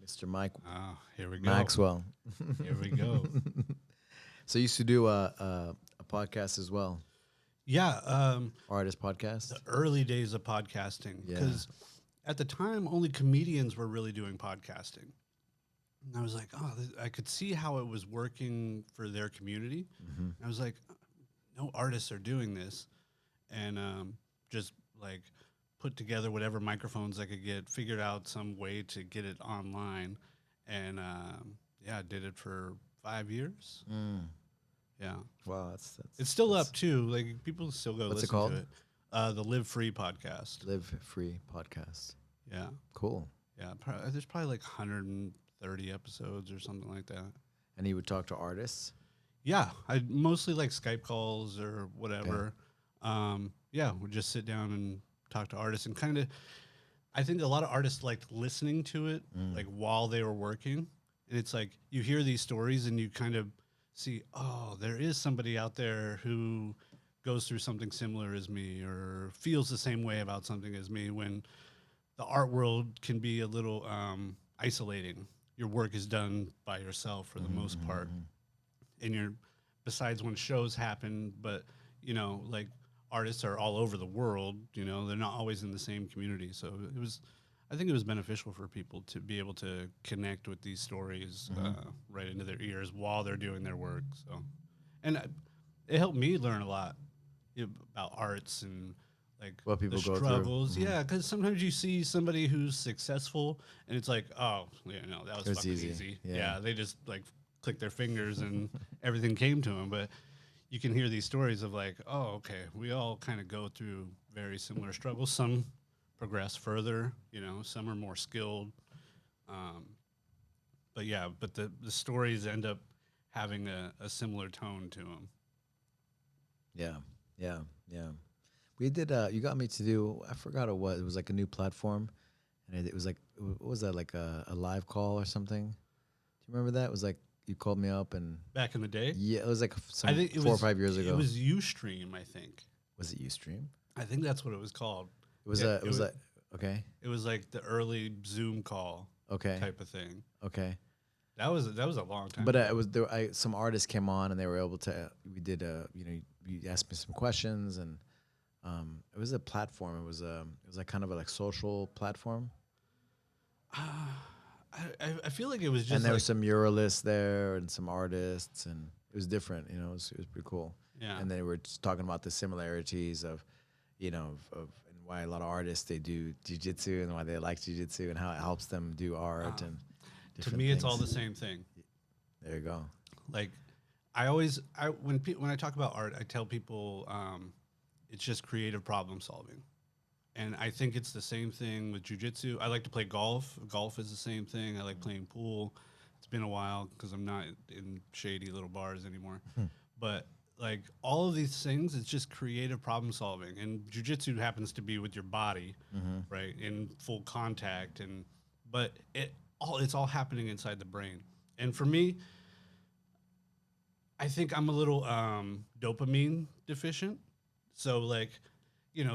Mr. Mike Here we go. Maxwell. Here we go. So you used to do a podcast as well, Yeah. artist podcast. The early days of podcasting. Yeah. Because at the time, only comedians were really doing podcasting. And I was like, I could see how it was working for their community. Mm-hmm. I was like, no artists are doing this. And just like put together whatever microphones I could get, figured out some way to get it online. And did it for 5 years. Yeah. Wow, that's It's still up too. Like people still go What's it listen called? to it. The Live Free podcast. Live Free podcast. Yeah. Cool. Yeah. There's probably like 130 episodes or something like that. And you would talk to artists. Yeah. I mostly like Skype calls or whatever. We'd just sit down and talk to artists and kind of, I think a lot of artists liked listening to it like while they were working. And it's like you hear these stories and you kind of see, oh, there is somebody out there who goes through something similar as me or feels the same way about something as me, when the art world can be a little isolating. Your work is done by yourself for the most part. And besides when shows happen, but like artists are all over the world, they're not always in the same community. So I think it was beneficial for people to be able to connect with these stories right into their ears while they're doing their work. So, and it helped me learn a lot about arts and like What people the go through. struggles. Yeah, because sometimes you see somebody who's successful, and it's like, oh, that was fucking easy. Yeah, they just like clicked their fingers and everything came to them. But you can hear these stories of like, oh, okay, we all kind of go through very similar struggles. Some progress further, some are more skilled. But the stories end up having a similar tone to them. Yeah. We did, you got me to do, I forgot what it was. It was like a new platform. And it was like, what was that, like a live call or something? Do you remember that? It was like, you called me up and... Back in the day? Yeah, it was like I think 4 or 5 years ago. It was Ustream, I think. Was it Ustream? I think that's what it was called. It was okay. It was like the early Zoom call type of thing. Okay. That was a long time But ago. it was there. Some artists came on and they were able to. We did you asked me some questions and it was a platform. It was like kind of a like social platform. I feel like it was just and there like, were some muralists there and some artists and it was different. It was pretty cool. Yeah. And they were just talking about the similarities of and why a lot of artists they do jiu-jitsu and why they like jiu-jitsu and how it helps them do art and to me it's all the same thing. There you go. Like when I talk about art, I tell people it's just creative problem solving. And I think it's the same thing with jiu-jitsu. I like to play golf. Golf is the same thing. I like playing pool. It's been a while because I'm not in shady little bars anymore. But like all of these things, it's just creative problem solving. And jiu-jitsu happens to be with your body, right, in full contact. But it's all happening inside the brain. And for me, I think I'm a little dopamine deficient. So like,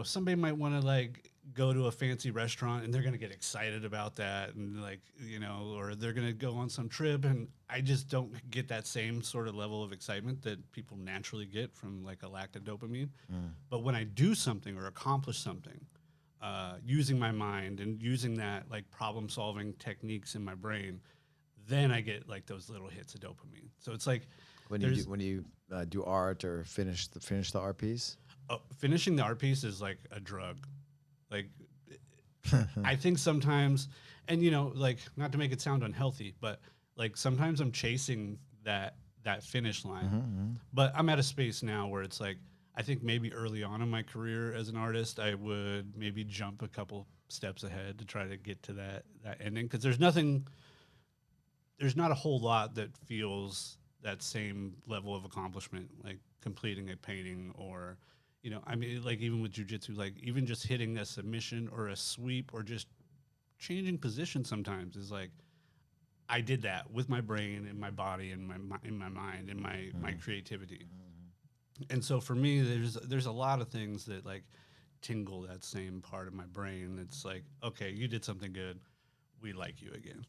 somebody might want to like go to a fancy restaurant and they're going to get excited about that. And like, or they're going to go on some trip. And I just don't get that same sort of level of excitement that people naturally get from like a lack of dopamine. But when I do something or accomplish something, using my mind and using that like problem solving techniques in my brain, then I get like those little hits of dopamine. So it's like when you do art or finish the art piece. Finishing the art piece is like a drug. Like, I think sometimes, and like not to make it sound unhealthy, but like sometimes I'm chasing that finish line. But I'm at a space now where it's like, I think maybe early on in my career as an artist, I would maybe jump a couple steps ahead to try to get to that ending. Because there's not a whole lot that feels that same level of accomplishment, like completing a painting or, I mean, like even with jiu-jitsu, like even just hitting a submission or a sweep or just changing position sometimes is like, I did that with my brain and my body and my mind and my creativity. And so for me, there's a lot of things that like tingle that same part of my brain. It's like, okay, you did something good. We like you again.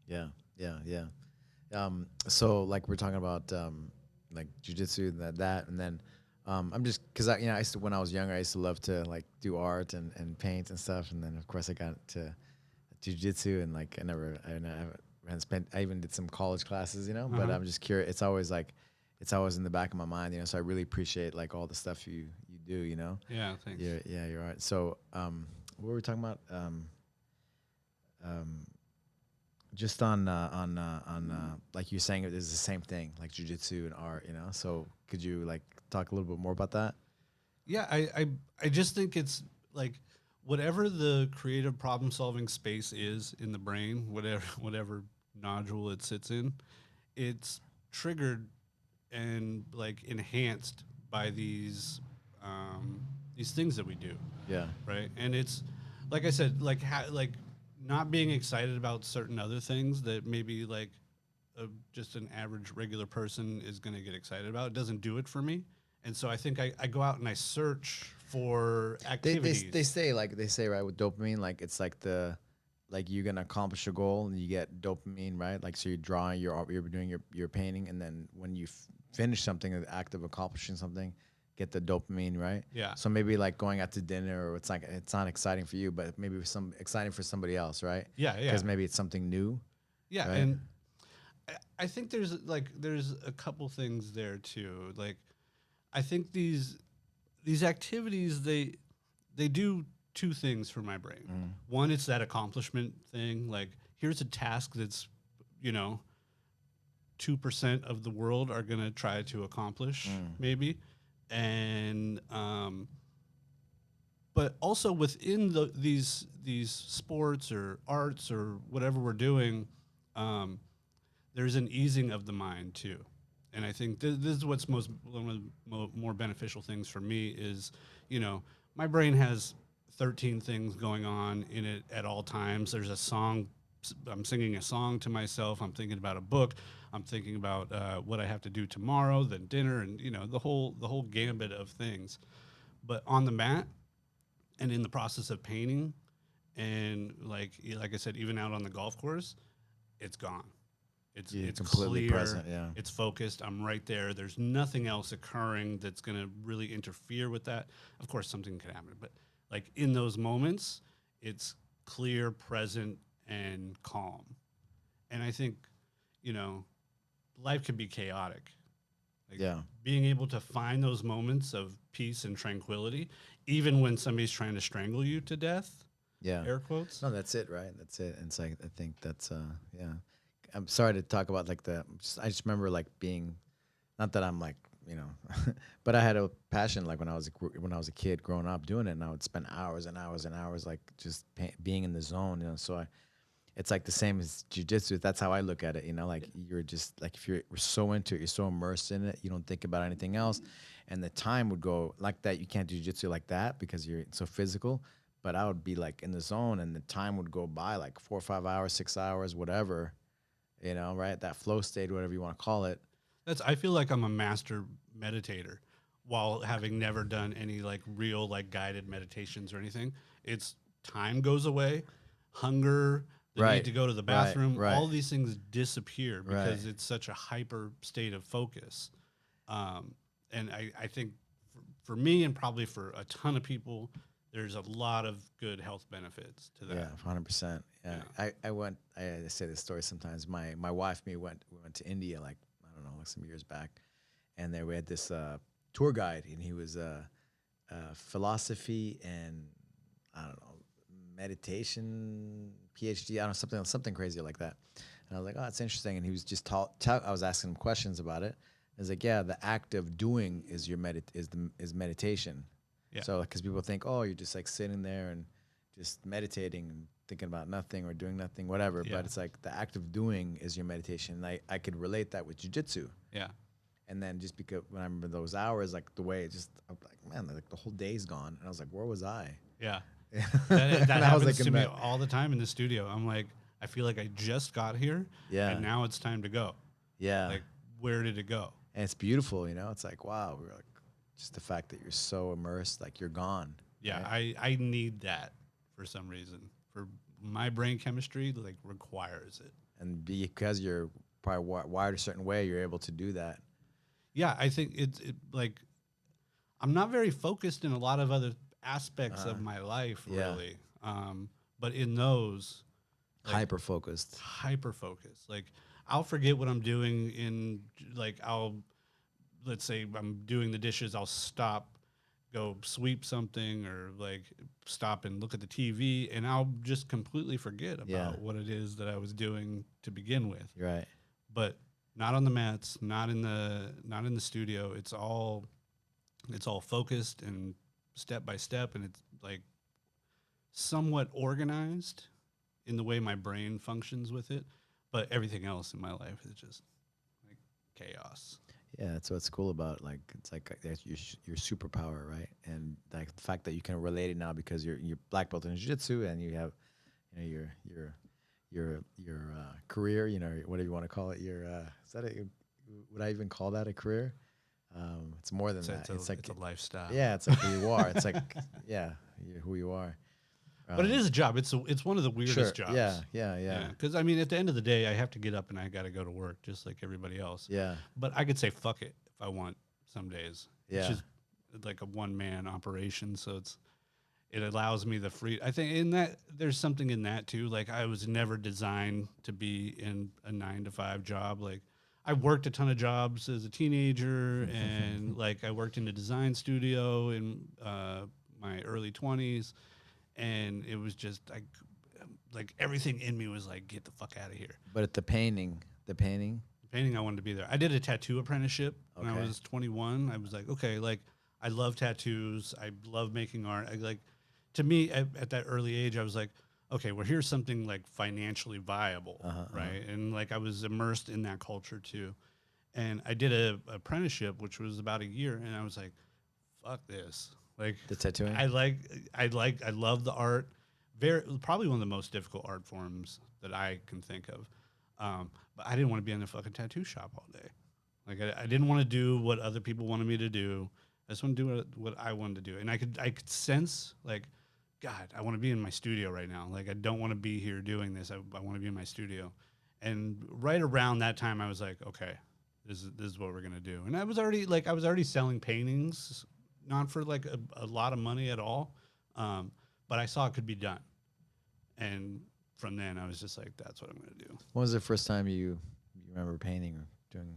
Yeah, yeah, yeah. So like we're talking about like jujitsu and that, and then I'm just because I used to when I was younger I used to love to like do art and paint and stuff, and then of course I got to jujitsu and like I haven't spent I even did some college classes, but I'm just curious. It's always in the back of my mind, So I really appreciate like all the stuff you do, Yeah, thanks. Yeah, you're right. So what were we talking about? Um, just on like you're saying it is the same thing like jujitsu and art, so could you like talk a little bit more about that? Yeah, I just think it's like whatever the creative problem solving space is in the brain, whatever nodule it sits in, it's triggered and like enhanced by these things that we do, Yeah, right? And it's like I said, like like not being excited about certain other things that maybe like just an average regular person is going to get excited about. It doesn't do it for me. And so I think I go out and I search for activities. they say right with dopamine, like it's like like you're gonna accomplish a goal and you get dopamine, right? Like so you're drawing, you're doing your painting, and then when you finish something, the act of accomplishing something, get the dopamine, right? Yeah. So maybe like going out to dinner, or it's not exciting for you, but maybe some exciting for somebody else, right? Yeah, yeah. Because maybe it's something new. Yeah, right? and I think there's a couple things there too. Like I think these activities they do two things for my brain. One, it's that accomplishment thing. Like here's a task that's, 2% of the world are gonna try to accomplish, maybe, and but also within these sports or arts or whatever we're doing, there's an easing of the mind too. And I think this is what's one of the more beneficial things for me is, my brain has 13 things going on in it at all times. There's a song, I'm singing a song to myself. I'm thinking about a book. I'm thinking about what I have to do tomorrow, then dinner, and the whole gambit of things. But on the mat and in the process of painting, and like I said, even out on the golf course, it's gone. It's completely clear. present. Yeah. It's focused. I'm right there. There's nothing else occurring that's going to really interfere with that. Of course, something could happen, but like in those moments, it's clear, present, and calm. And I think, life can be chaotic. Like Yeah. being able to find those moments of peace and tranquility, even when somebody's trying to strangle you to death. Yeah. Air quotes. No, that's it, right? That's it. And it's like I think that's yeah. I'm sorry to talk about like I just remember like being, not that I'm like but I had a passion like when I was a kid growing up doing it, and I would spend hours and hours and hours like just being in the zone, So it's like the same as jujitsu. That's how I look at it, Like you're just like if you're so into it, you're so immersed in it, you don't think about anything else, and the time would go like that. You can't do jujitsu like that because you're so physical. But I would be like in the zone, and the time would go by like 4 or 5 hours, 6 hours, whatever. Right? That flow state, whatever you want to call it. I feel like I'm a master meditator while having never done any like real like guided meditations or anything. It's time goes away, hunger, the Right. need to go to the bathroom, Right. all these things disappear because Right. it's such a hyper state of focus. And I think for me and probably for a ton of people, there's a lot of good health benefits to that. Yeah, 100%. Yeah. I say this story sometimes. My wife, we went to India, like, I don't know, like some years back. And there we had this tour guide, and he was philosophy and, I don't know, meditation, PhD, I don't know, something crazy like that. And I was like, oh, that's interesting. And he was just I was asking him questions about it. I was like, yeah, the act of doing is is meditation. Yeah. So, because people think, oh, you're just like sitting there and just meditating and thinking about nothing or doing nothing, whatever. Yeah. But it's like the act of doing is your meditation. And I could relate that with jiu-jitsu. Yeah. And then just because when I remember those hours, like the way it just, I'm like, man, like the whole day's gone. And I was like, where was I? Yeah. And That I was happens like to in me that- all the time in the studio. I'm like, I feel like I just got here. Yeah. And now it's time to go. Yeah. Like, where did it go? And it's beautiful, It's like, wow, we're like, just the fact that you're so immersed, like you're gone. Yeah, right? I need that for some reason. For my brain chemistry, like requires it. and because you're probably wired a certain way, you're able to do that. Yeah, I think like I'm not very focused in a lot of other aspects of my life, really. But in those, like, Hyper focused. Like I'll forget what I'm doing like let's say I'm doing the dishes, I'll stop, go sweep something, or like stop and look at the TV, and I'll just completely forget about what it is that I was doing to begin with. Right. But not on the mats, not in the studio. It's all focused and step by step, and it's like somewhat organized in the way my brain functions with it. But everything else in my life is just like chaos. Yeah, that's what's cool about, like, it's like that's your superpower, right? And like the fact that you can relate it now because you're black belt in jiu-jitsu, and you have, you know, your career, you know, whatever you want to call it. Is that would I even call that a career? It's more than that. It's like a lifestyle. Yeah, it's like who you are. It's like you're who you are. But it is a job. It's one of the weirdest jobs. Yeah. Because I mean, at the end of the day, I have to get up and I got to go to work just like everybody else. Yeah. But I could say fuck it if I want some days. Yeah. It's just like a one-man operation, so it allows me the free. I think in that there's something in that too. Like I was never designed to be in a 9-to-5 job. Like I worked a ton of jobs as a teenager, and like I worked in a design studio in my early 20s. And it was just like everything in me was like, get the fuck out of here. But at the painting, I wanted to be there. I did a tattoo apprenticeship when I was 21. I was like, okay, like I love tattoos. I love making art. To me, at that early age, I was like, okay, well, here's something like financially viable, right? And like I was immersed in that culture too. And I did a apprenticeship, which was about a year, and I was like, fuck this. Like the tattooing, I love the art. Probably one of the most difficult art forms that I can think of. But I didn't want to be in a fucking tattoo shop all day. Like I didn't want to do what other people wanted me to do. I just want to do what I wanted to do. And I could sense like, God, I want to be in my studio right now. Like I don't want to be here doing this. I want to be in my studio. And right around that time, I was like, okay, this is what we're gonna do. And I was already selling paintings. Not for like a lot of money at all, but I saw it could be done. And from then I was just like, that's what I'm going to do. When was the first time you remember painting or doing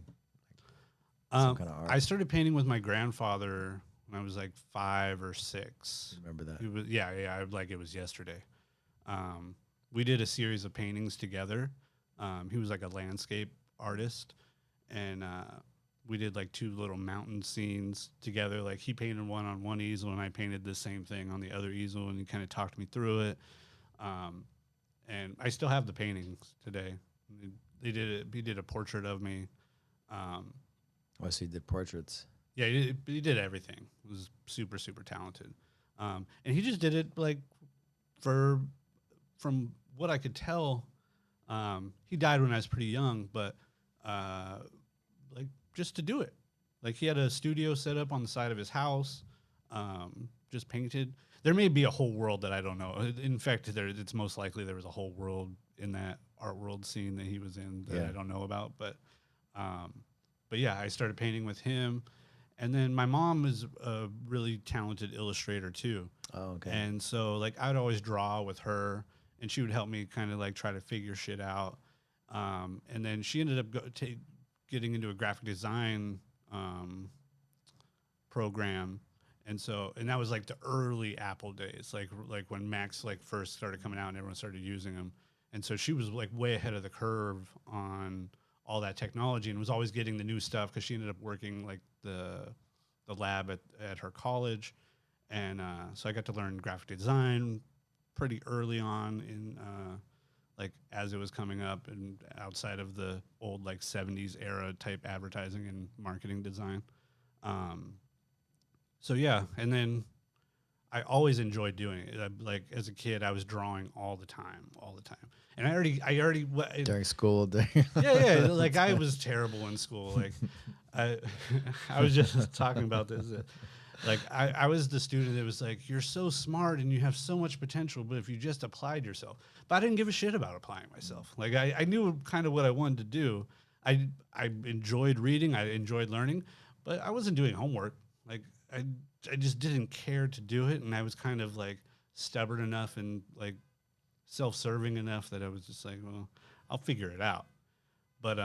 like some kind of art? I started painting with my grandfather when I was like 5 or 6. You remember that? It was, yeah, like it was yesterday. We did a series of paintings together. He was like a landscape artist, and we did like 2 little mountain scenes together. Like he painted one on one easel and I painted the same thing on the other easel, and he kind of talked me through it. And I still have the paintings today. He did a portrait of me. So he did portraits. Yeah, he did everything. He was super, super talented. And he just did it like from what I could tell, he died when I was pretty young, but like just to do it. Like he had a studio set up on the side of his house, just painted. There may be a whole world that I don't know. In fact, it's most likely there was a whole world in that art world scene that he was in that I don't know about. But yeah, I started painting with him. And then my mom is a really talented illustrator too. Oh, okay. And so like I would always draw with her, and she would help me kind of like try to figure shit out. And then she ended up getting into a graphic design program. And that was like the early Apple days, like when Macs like first started coming out and everyone started using them. And so she was like way ahead of the curve on all that technology, and was always getting the new stuff because she ended up working like the lab at her college. And so I got to learn graphic design pretty early on in like as it was coming up and outside of the old like 70s era type advertising and marketing design. So yeah, and then I always enjoyed doing it. Like as a kid, I was drawing all the time. And I already during school. Yeah. Like I was terrible in school. Like I was just talking about this. Like I was the student that was like, you're so smart and you have so much potential, but if you just applied yourself. But I didn't give a shit about applying myself. Like I knew kind of what I wanted to do. I enjoyed reading, I enjoyed learning, but I wasn't doing homework. Like I just didn't care to do it, and I was kind of like stubborn enough and like self-serving enough that I was just like, well, I'll figure it out. But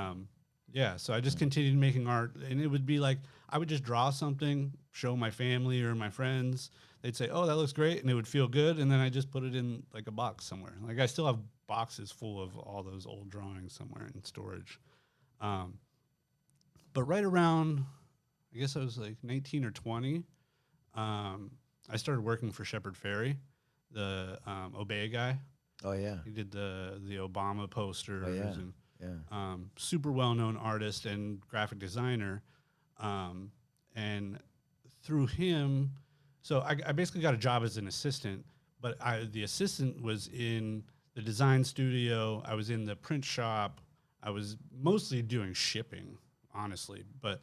yeah, so I just continued making art, and it would be like I would just draw something, show my family or my friends. They'd say, "Oh, that looks great," and it would feel good, and then I just put it in like a box somewhere. Like I still have boxes full of all those old drawings somewhere in storage. But right around, I guess I was like 19 or 20, I started working for Shepard Fairey, the Obey guy. Oh yeah. He did the Obama posters. Oh yeah. And Yeah. super well-known artist and graphic designer. And through him, so I basically got a job as an assistant, but the assistant was in the design studio. I was in the print shop. I was mostly doing shipping, honestly. But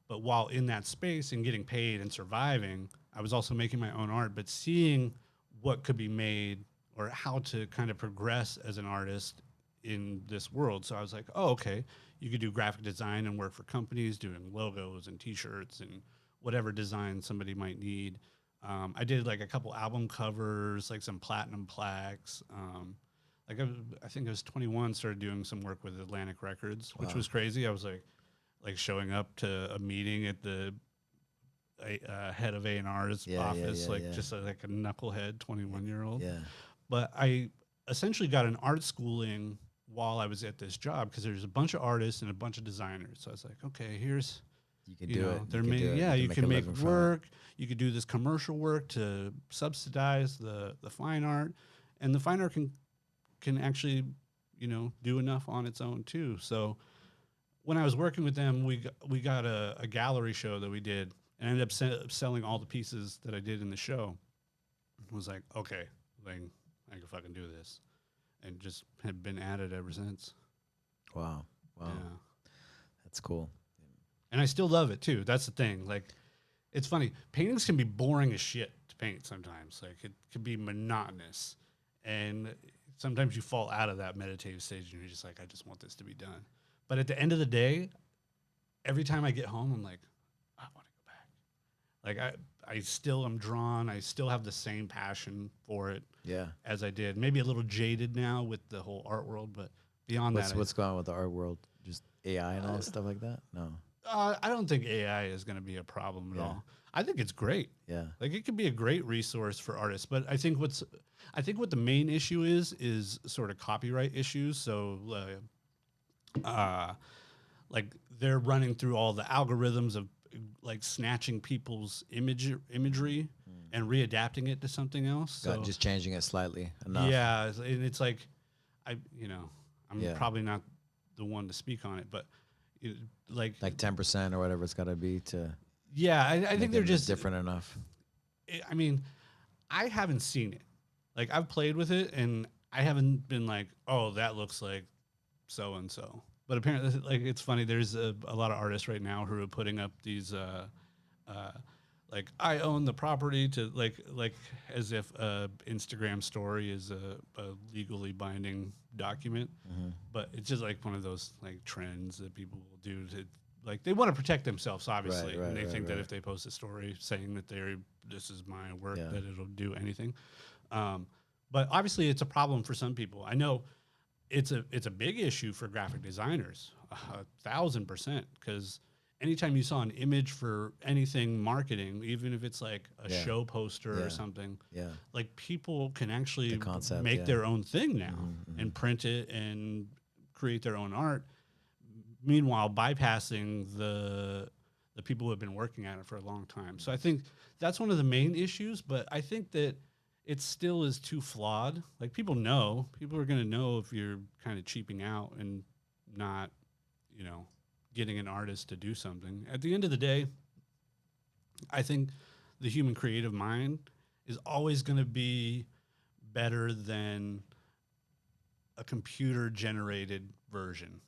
while in that space and getting paid and surviving, I was also making my own art, but seeing what could be made or how to kind of progress as an artist in this world. So I was like, oh, okay, you could do graphic design and work for companies doing logos and T-shirts and whatever design somebody might need. I did like a couple album covers, like some platinum plaques. Like I think I was 21, started doing some work with Atlantic Records, which was crazy. I was like showing up to a meeting at the head of A&R's office, just like a knucklehead 21-year-old. Yeah. But I essentially got an art schooling while I was at this job because there's a bunch of artists and a bunch of designers. So I was like, okay, here's, You can do it. you can make work. You could do this commercial work to subsidize the fine art, and the fine art can actually, do enough on its own too. So when I was working with them, we got a gallery show that we did, and ended up selling all the pieces that I did in the show. I was like, okay, like I can fucking do this, and just have been at it ever since. Wow. Yeah. That's cool. And I still love it too. That's the thing. Like, it's funny. Paintings can be boring as shit to paint sometimes. Like, it can be monotonous, and sometimes you fall out of that meditative stage, and you're just like, I just want this to be done. But at the end of the day, every time I get home, I'm like, I want to go back. Like, I still am drawn. I still have the same passion for it. Yeah. As I did. Maybe a little jaded now with the whole art world, but beyond What's going on with the art world? Just AI and all that stuff like that? No. I don't think AI is going to be a problem at all. I think it's great. Yeah. Like, it could be a great resource for artists, but I think what the main issue is sort of copyright issues. So, like, they're running through all the algorithms of like snatching people's imagery and readapting it to something else. So just changing it slightly enough. Yeah, and it's like, I'm probably not the one to speak on it, but like 10% or whatever it's got to be to. Yeah, I think they're just different enough. I mean, I haven't seen it. Like, I've played with it, and I haven't been like, oh, that looks like so and so. But apparently, like, it's funny. There's a lot of artists right now who are putting up these, like, I own the property to like as if a Instagram story is a legally binding document. Mm-hmm. But it's just like one of those like trends that people will do to, like, they want to protect themselves, obviously, and they think that if they post a story saying that this is my work, that it'll do anything. But obviously, it's a problem for some people. I know. It's a big issue for graphic designers, 1,000%, because anytime you saw an image for anything marketing, even if it's like a show poster or something, like, people can actually make their own thing now and print it and create their own art. Meanwhile, bypassing the people who have been working at it for a long time. So I think that's one of the main issues, but I think that it still is too flawed. Like, people are going to know if you're kind of cheaping out and not, getting an artist to do something. At the end of the day, I think the human creative mind is always going to be better than a computer generated version.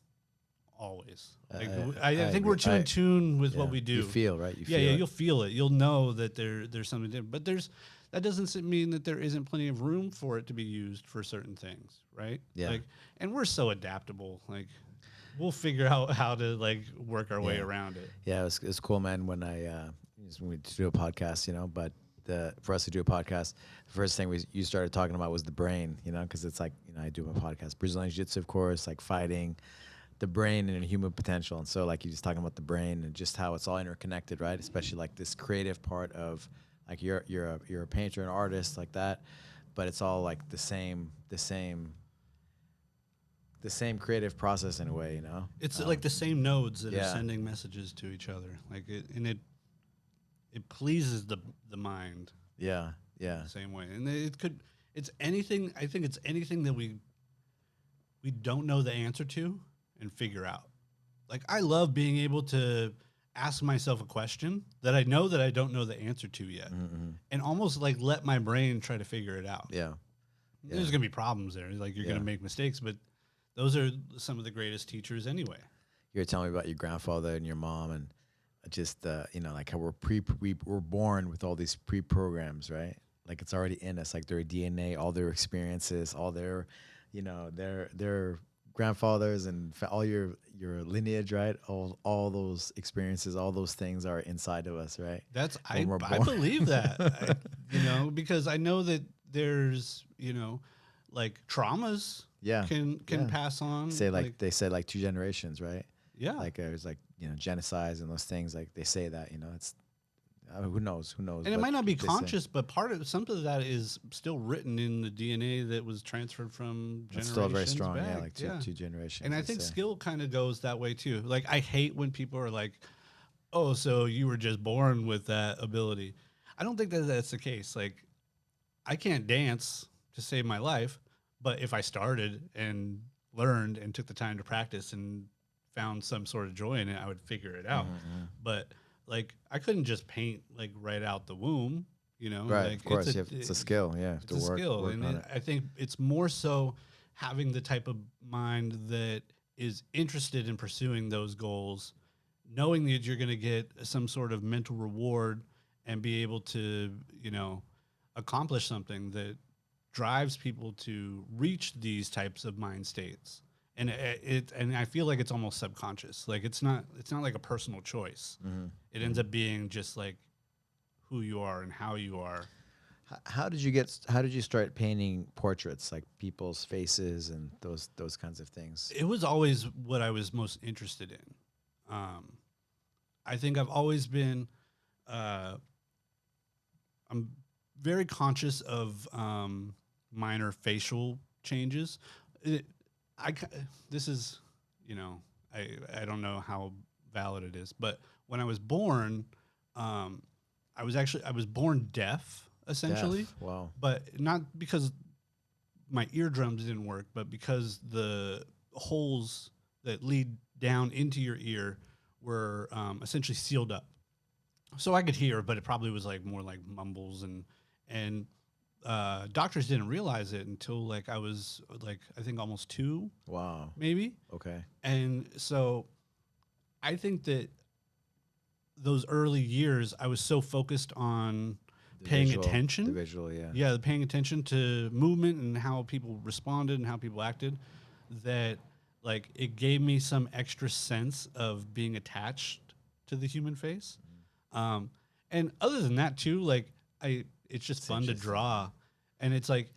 always. Like, I think we're too in tune with what we do. You feel, right? You feel yeah, it. you'll feel it. You'll know that there's something different. But that doesn't mean that there isn't plenty of room for it to be used for certain things, right? Yeah. Like, and we're so adaptable. Like, we'll figure out how to like work our way around it. Yeah, it was cool, man. When we do a podcast, you know, but for us to do a podcast, the first thing you started talking about was the brain, you know, because it's like, you know, I do my podcast, Brazilian Jiu-Jitsu, of course, like fighting, the brain and human potential. And so like you're just talking about the brain and just how it's all interconnected, right? Especially like this creative part of like you're a painter, an artist like that, but it's all like the same creative process in a way, you know? It's like the same nodes that are sending messages to each other. Like it pleases the mind. Yeah. The same way. And it's anything, I think it's anything that we don't know the answer to and figure out. Like, I love being able to ask myself a question that I know that I don't know the answer to yet, and almost like let my brain try to figure it out. Yeah. There's going to be problems there. Like, you're going to make mistakes, but those are some of the greatest teachers anyway. You were telling me about your grandfather and your mom, and just you know, like how we're born with all these pre-programs, right? Like, it's already in us, like their DNA, all their experiences, all their, you know, their grandfathers and all your lineage, right? All those experiences, all those things are inside of us, right? I believe that, you know, because I know that there's, you know, like traumas can pass on. They say like 2 generations, right? Yeah. Like there's like, you know, genocides and those things, like they say that, you know, it's who knows. And it might not be conscious, but something of that is still written in the DNA that was transferred from generations. It's still very strong, back. Like two generations. And I think skill kind of goes that way too. Like, I hate when people are like, "Oh, so you were just born with that ability." I don't think that that's the case. Like, I can't dance to save my life, but if I started and learned and took the time to practice and found some sort of joy in it, I would figure it out. But like, I couldn't just paint like right out the womb, you know? Right, like, of course. It's a skill, yeah. It's a skill. And I think it's more so having the type of mind that is interested in pursuing those goals, knowing that you're going to get some sort of mental reward and be able to, you know, accomplish something that drives people to reach these types of mind states. And and I feel like it's almost subconscious. Like, it's not like a personal choice. It ends up being just like who you are and how you are. How did you start painting portraits, like people's faces and those kinds of things? It was always what I was most interested in. I think I've always been, I'm very conscious of minor facial changes. This is, you know, I don't know how valid it is, but when I was born, I was born deaf, essentially. Deaf. Wow. But not because my eardrums didn't work, but because the holes that lead down into your ear were essentially sealed up. So I could hear, but it probably was like more like mumbles and doctors didn't realize it until like I was like, I think almost 2. Wow. Maybe. Okay. And so I think that those early years, I was so focused on paying attention. The visual, yeah. Yeah, paying attention to movement and how people responded and how people acted, that like it gave me some extra sense of being attached to the human face. And other than that too, like it's just fun to draw. And it's like,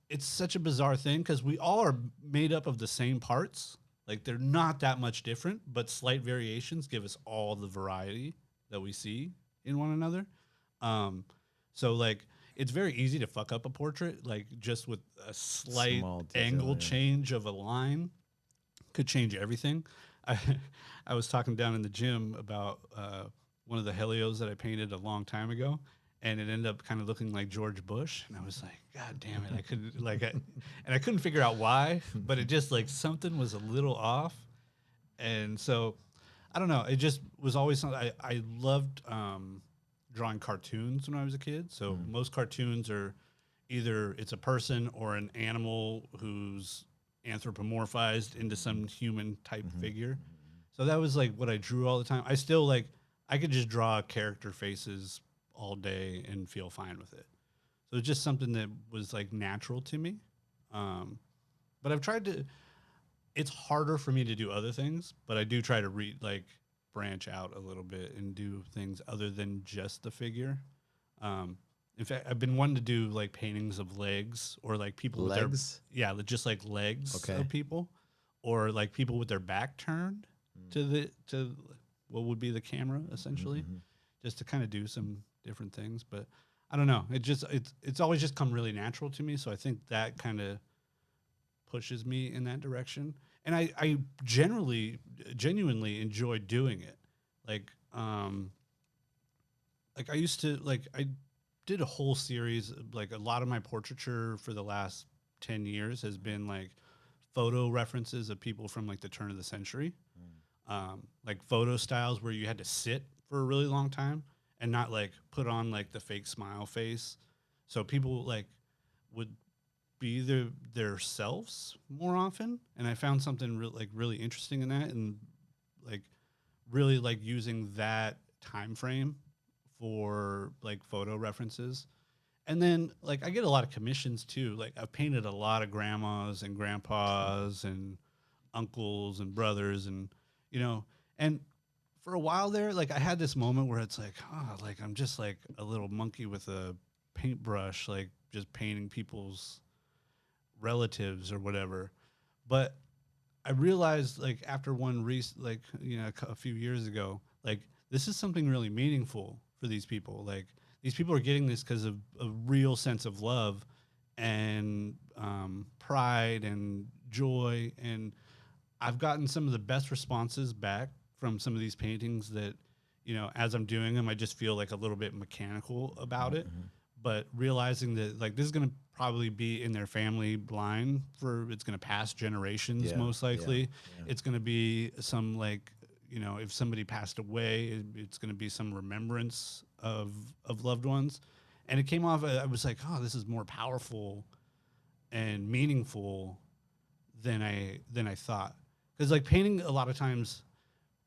it's such a bizarre thing because we all are made up of the same parts. Like, they're not that much different, but slight variations give us all the variety that we see in one another. So like, it's very easy to fuck up a portrait, like just with a slight angle change of a line could change everything. I was talking down in the gym about one of the Helios that I painted a long time ago, and it ended up kind of looking like George Bush. And I was like, God damn it. I couldn't and I couldn't figure out why, but it just like something was a little off. And so I don't know. It just was always something. I loved drawing cartoons when I was a kid. So most cartoons are either it's a person or an animal who's anthropomorphized into some human type figure. So that was like what I drew all the time. I still like, I could just draw character faces all day and feel fine with it. So it's just something that was like natural to me. But I've tried to, it's harder for me to do other things, but I do try to branch out a little bit and do things other than just the figure. In fact, I've been wanting to do like paintings of legs or like people Legs? with their, just like legs of people, or like people with their back turned to what would be the camera essentially, just to kind of do some different things. But I don't know. It's always just come really natural to me. So I think that kind of pushes me in that direction. And I genuinely enjoy doing it. Like I used to I did a whole series, like a lot of my portraiture for the last 10 years has been like photo references of people from like the turn of the century. Like photo styles where you had to sit for a really long time and not like put on like the fake smile face. So people like would be their selves more often. And I found something really interesting in that, and like really like using that time frame for like photo references. And then like I get a lot of commissions too. Like I've painted a lot of grandmas and grandpas and uncles and brothers, and and for a while there, like I had this moment where it's like, like I'm just like a little monkey with a paintbrush, like just painting people's relatives or whatever. But I realized like after a few years ago, like this is something really meaningful for these people. Like these people are getting this because of a real sense of love and pride and joy. And I've gotten some of the best responses back from some of these paintings that, as I'm doing them, I just feel like a little bit mechanical about it. But realizing that like this is going to probably be in their family line it's going to pass generations, most likely. It's going to be some like, if somebody passed away, it's going to be some remembrance of loved ones. And it came off, I was like, oh, this is more powerful and meaningful than I thought. Because like painting a lot of times,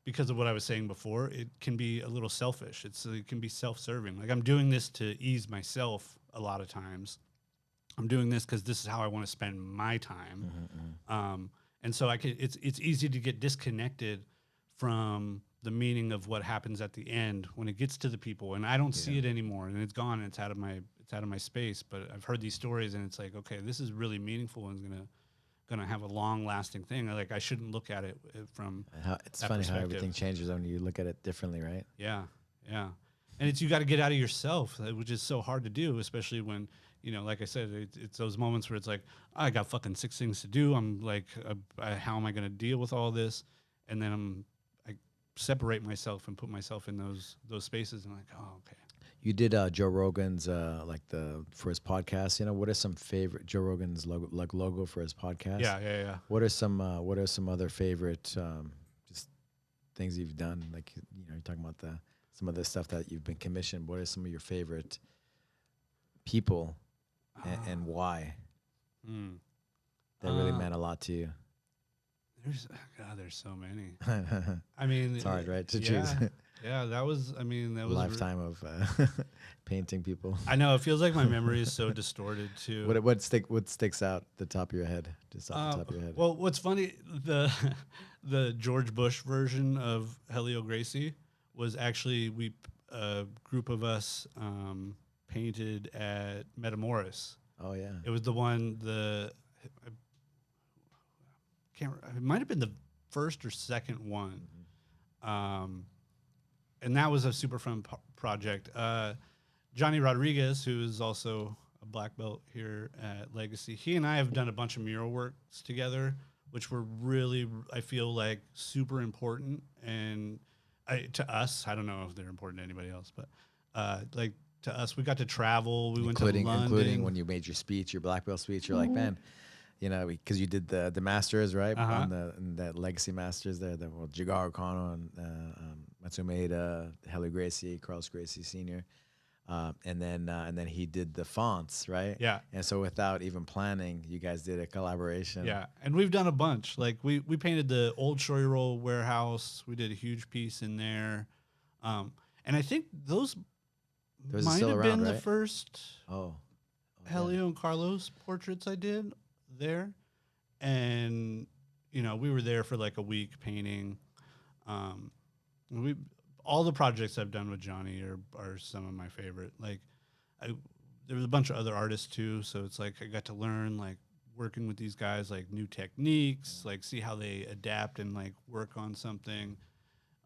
because of what I was saying before, it can be a little selfish. It can be self-serving. Like I'm doing this to ease myself a lot of times. I'm doing this because this is how I want to spend my time. And so it's easy to get disconnected from the meaning of what happens at the end when it gets to the people, and I don't see it anymore, and it's gone, and it's out of my space. But I've heard these stories, and it's like, okay, this is really meaningful and is gonna have a long lasting thing. Like I shouldn't look at it from it's funny how everything changes when you look at it differently, right? Yeah. And you got to get out of yourself, which is so hard to do, especially when, like I said, it's those moments where it's like, I got fucking 6 things to do. I'm like, how am I going to deal with all this? And then I separate myself and put myself in those spaces, and I'm like, oh, okay. You did Joe Rogan's for his podcast. What are some favorite Joe Rogan's logo for his podcast? Yeah. What are some other favorite just things you've done? Like you're talking about some of the stuff that you've been commissioned. What are some of your favorite people and why that really meant a lot to you? There's so many. I mean, it's hard, right, to choose. Yeah, that was a lifetime of painting people. I know, it feels like my memory is so distorted too. What sticks out the top of your head? Just off the top of your head. Well, what's funny, the George Bush version of Helio Gracie was actually a group of us painted at Metamoris. Oh yeah, it was the one it might have been the first or second one. And that was a super fun project. Johnny Rodriguez, who is also a black belt here at Legacy, he and I have done a bunch of mural works together, which were really, I feel like, super important. And to us, I don't know if they're important to anybody else, but like to us, we got to travel. We went to London. Including when you made your speech, your black belt speech, you're like, man, because you did the Masters, right? On that Legacy Masters there, Jigar Kano and Matsumeda, Helio Gracie, Carlos Gracie Sr. and then he did the fonts, right? Yeah. And so without even planning, you guys did a collaboration. Yeah, and we've done a bunch. Like we painted the old Shory Roll warehouse. We did a huge piece in there, and I think those might still have around, been the right? first Oh, yeah. Helio and Carlos portraits I did there, and we were there for like a week painting. We all the projects I've done with Johnny are some of my favorite. Like there was a bunch of other artists too, so it's like I got to learn like working with these guys, like new techniques, like see how they adapt and like work on something.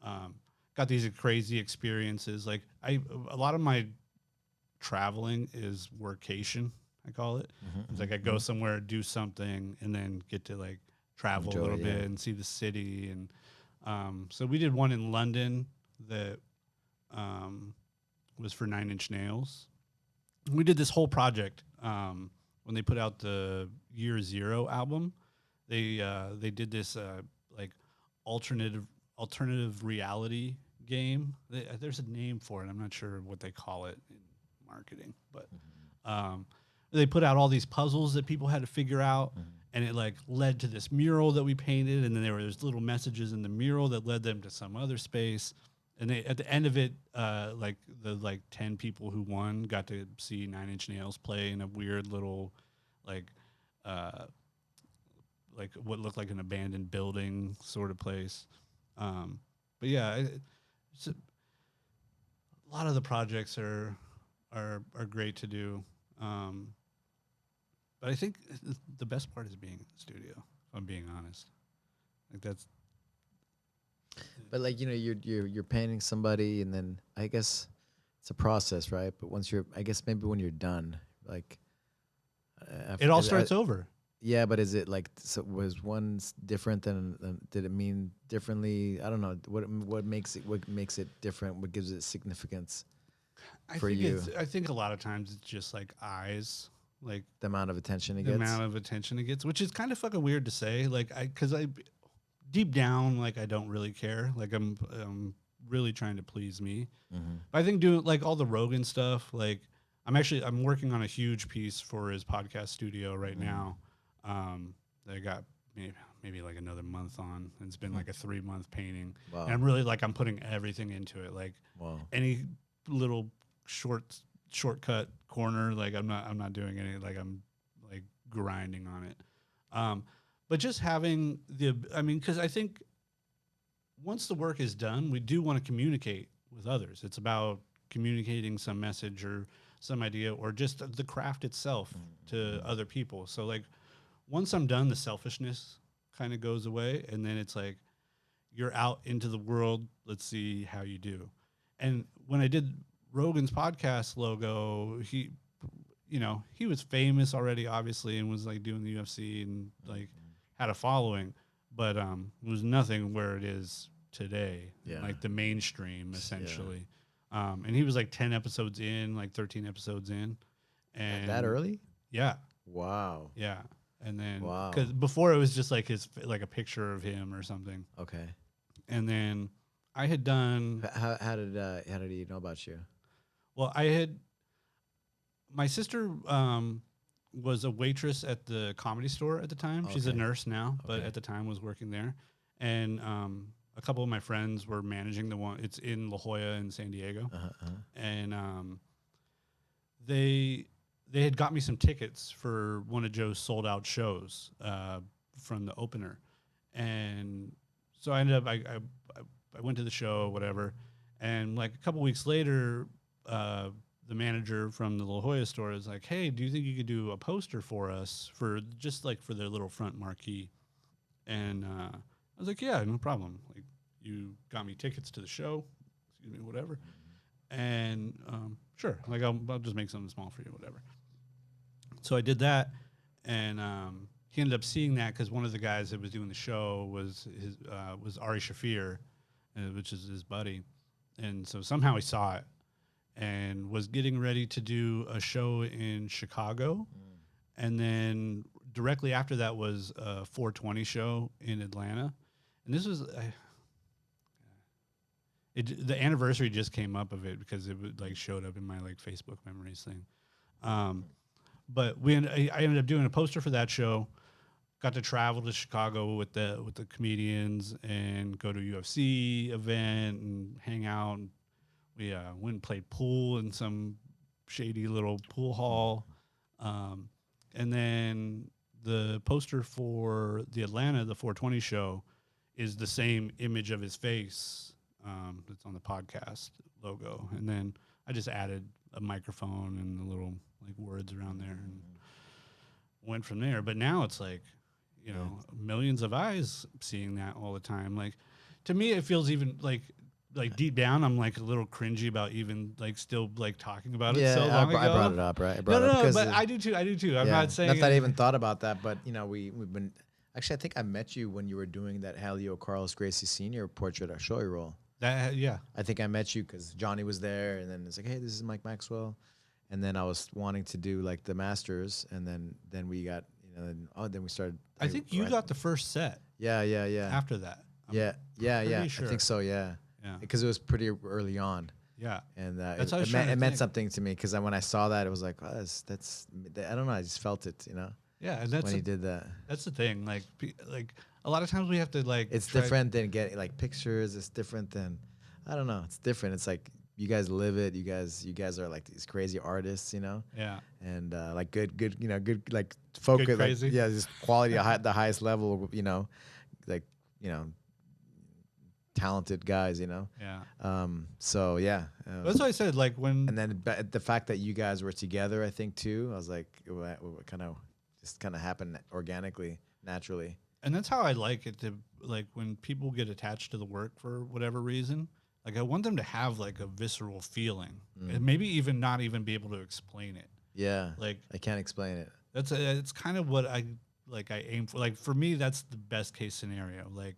Got these crazy experiences. Like a lot of my traveling is workation, I call it. It's like I go somewhere, do something, and then get to like travel Enjoy, a little bit and see the city. And so we did one in London that was for 9 Inch Nails. We did this whole project when they put out the Year Zero album. They did this like alternative reality game. There's a name for it. I'm not sure what they call it in marketing, but they put out all these puzzles that people had to figure out, and it like led to this mural that we painted, and then there was little messages in the mural that led them to some other space. And they, at the end of it, like the 10 people who won got to see 9 Inch Nails play in a weird little like what looked like an abandoned building sort of place. But yeah, a lot of the projects are great to do. But I think the best part is being in the studio, if I'm being honest. Like that's. But like you're painting somebody, and then I guess it's a process, right? But once I guess maybe when you're done, like it all starts over. Yeah, but is it like was one different than did it mean differently? I don't know what makes it different. What gives it significance for you? I think a lot of times it's just like eyes, like the amount of attention it the gets. amount of attention it gets, which is kind of fucking weird to say. Like because deep down, like I don't really care. Like I'm really trying to please me. But I think doing like all the Rogan stuff, like I'm working on a huge piece for his podcast studio right now. That I got maybe like another month on. And it's been like a 3-month painting. Wow. And I'm really like I'm putting everything into it. Like any little shortcut corner, like I'm not doing any. Like I'm like grinding on it. But just having because I think once the work is done, we do want to communicate with others. It's about communicating some message or some idea or just the craft itself to other people. So like once I'm done, the selfishness kind of goes away. And then it's like, you're out into the world. Let's see how you do. And when I did Rogan's podcast logo, he was famous already, obviously, and was like doing the UFC and like had a following, but it was nothing where it is today, like the mainstream essentially. And he was like 10 episodes in, like 13 episodes in, and that early. Yeah. Wow. Yeah. And then because before it was just like like a picture of him or something. Okay. And then I had done. How did he know about you? Well, my sister was a waitress at the Comedy Store at the time. She's a nurse now, but at the time was working there. And a couple of my friends were managing the one. It's in La Jolla in San Diego. And they had got me some tickets for one of Joe's sold out shows from the opener. And so I ended up, I went to the show, whatever. And like a couple weeks later, the manager from the La Jolla store is like, hey, do you think you could do a poster for us for just like for their little front marquee? And I was like, yeah, no problem. Like you got me tickets to the show, excuse me, whatever. And sure, like I'll just make something small for you, whatever. So I did that, and he ended up seeing that because one of the guys that was doing the show was Ari Shafir, which is his buddy. And so somehow he saw it and was getting ready to do a show in Chicago. And then directly after that was a 420 show in Atlanta. And this was, the anniversary just came up of it because it would, like showed up in my like Facebook memories thing. But I ended up doing a poster for that show. Got to travel to Chicago with the comedians and go to a UFC event and hang out. We went and played pool in some shady little pool hall. And then the poster for the Atlanta, the 420 show, is the same image of his face that's on the podcast logo. And then I just added a microphone and a little like words around there and went from there. But now it's like, you know, millions of eyes seeing that all the time. Like, to me, it feels even like deep down, I'm like a little cringy about even like still like talking about it. So long ago. I brought it up, right? No, but I do too. I'm not saying not that I even thought about that, but you know, we've been actually. I think I met you when you were doing that Helio Carlos Gracie Senior portrait or show role. That I think I met you because Johnny was there, and then it's like, hey, this is Mike Maxwell, and then I was wanting to do like the Masters, and then we got then we started. I think you got the first set. Yeah. After that. Yeah. Sure. I think so. Yeah. Because it was pretty early on. Yeah. And it meant something to me because when I saw that, it was like, oh, that's I don't know. I just felt it, you know. Yeah, and that's when he did that. That's the thing. Like a lot of times we have to like. It's different than getting like pictures. It's different than, I don't know. It's different. It's like you guys live it. You guys are like these crazy artists, you know. Yeah. And like good, you know, good like focus. Good crazy. Like, yeah, just quality at the highest level. You know, like talented guys, you know. Yeah. So yeah. That's what I said. Like when. And then the fact that you guys were together, I think too. I was like, it kind of happened organically, naturally. And that's how I like it to like when people get attached to the work for whatever reason. Like I want them to have like a visceral feeling, and maybe even not even be able to explain it. Yeah. Like I can't explain it. It's kind of what I aim for. Like for me, that's the best case scenario. Like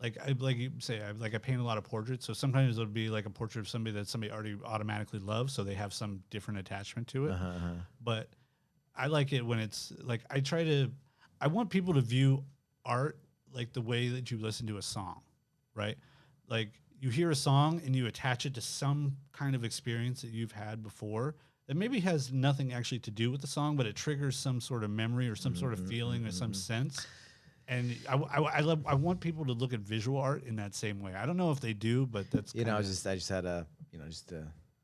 you say, I paint a lot of portraits, so sometimes it'll be like a portrait of somebody that somebody already automatically loves, so they have some different attachment to it. But I like it when it's like I want people to view art like the way that you listen to a song, right? Like you hear a song and you attach it to some kind of experience that you've had before that maybe has nothing actually to do with the song, but it triggers some sort of memory or some sort of feeling or some sense. And I want people to look at visual art in that same way. I don't know if they do, but that's I just had a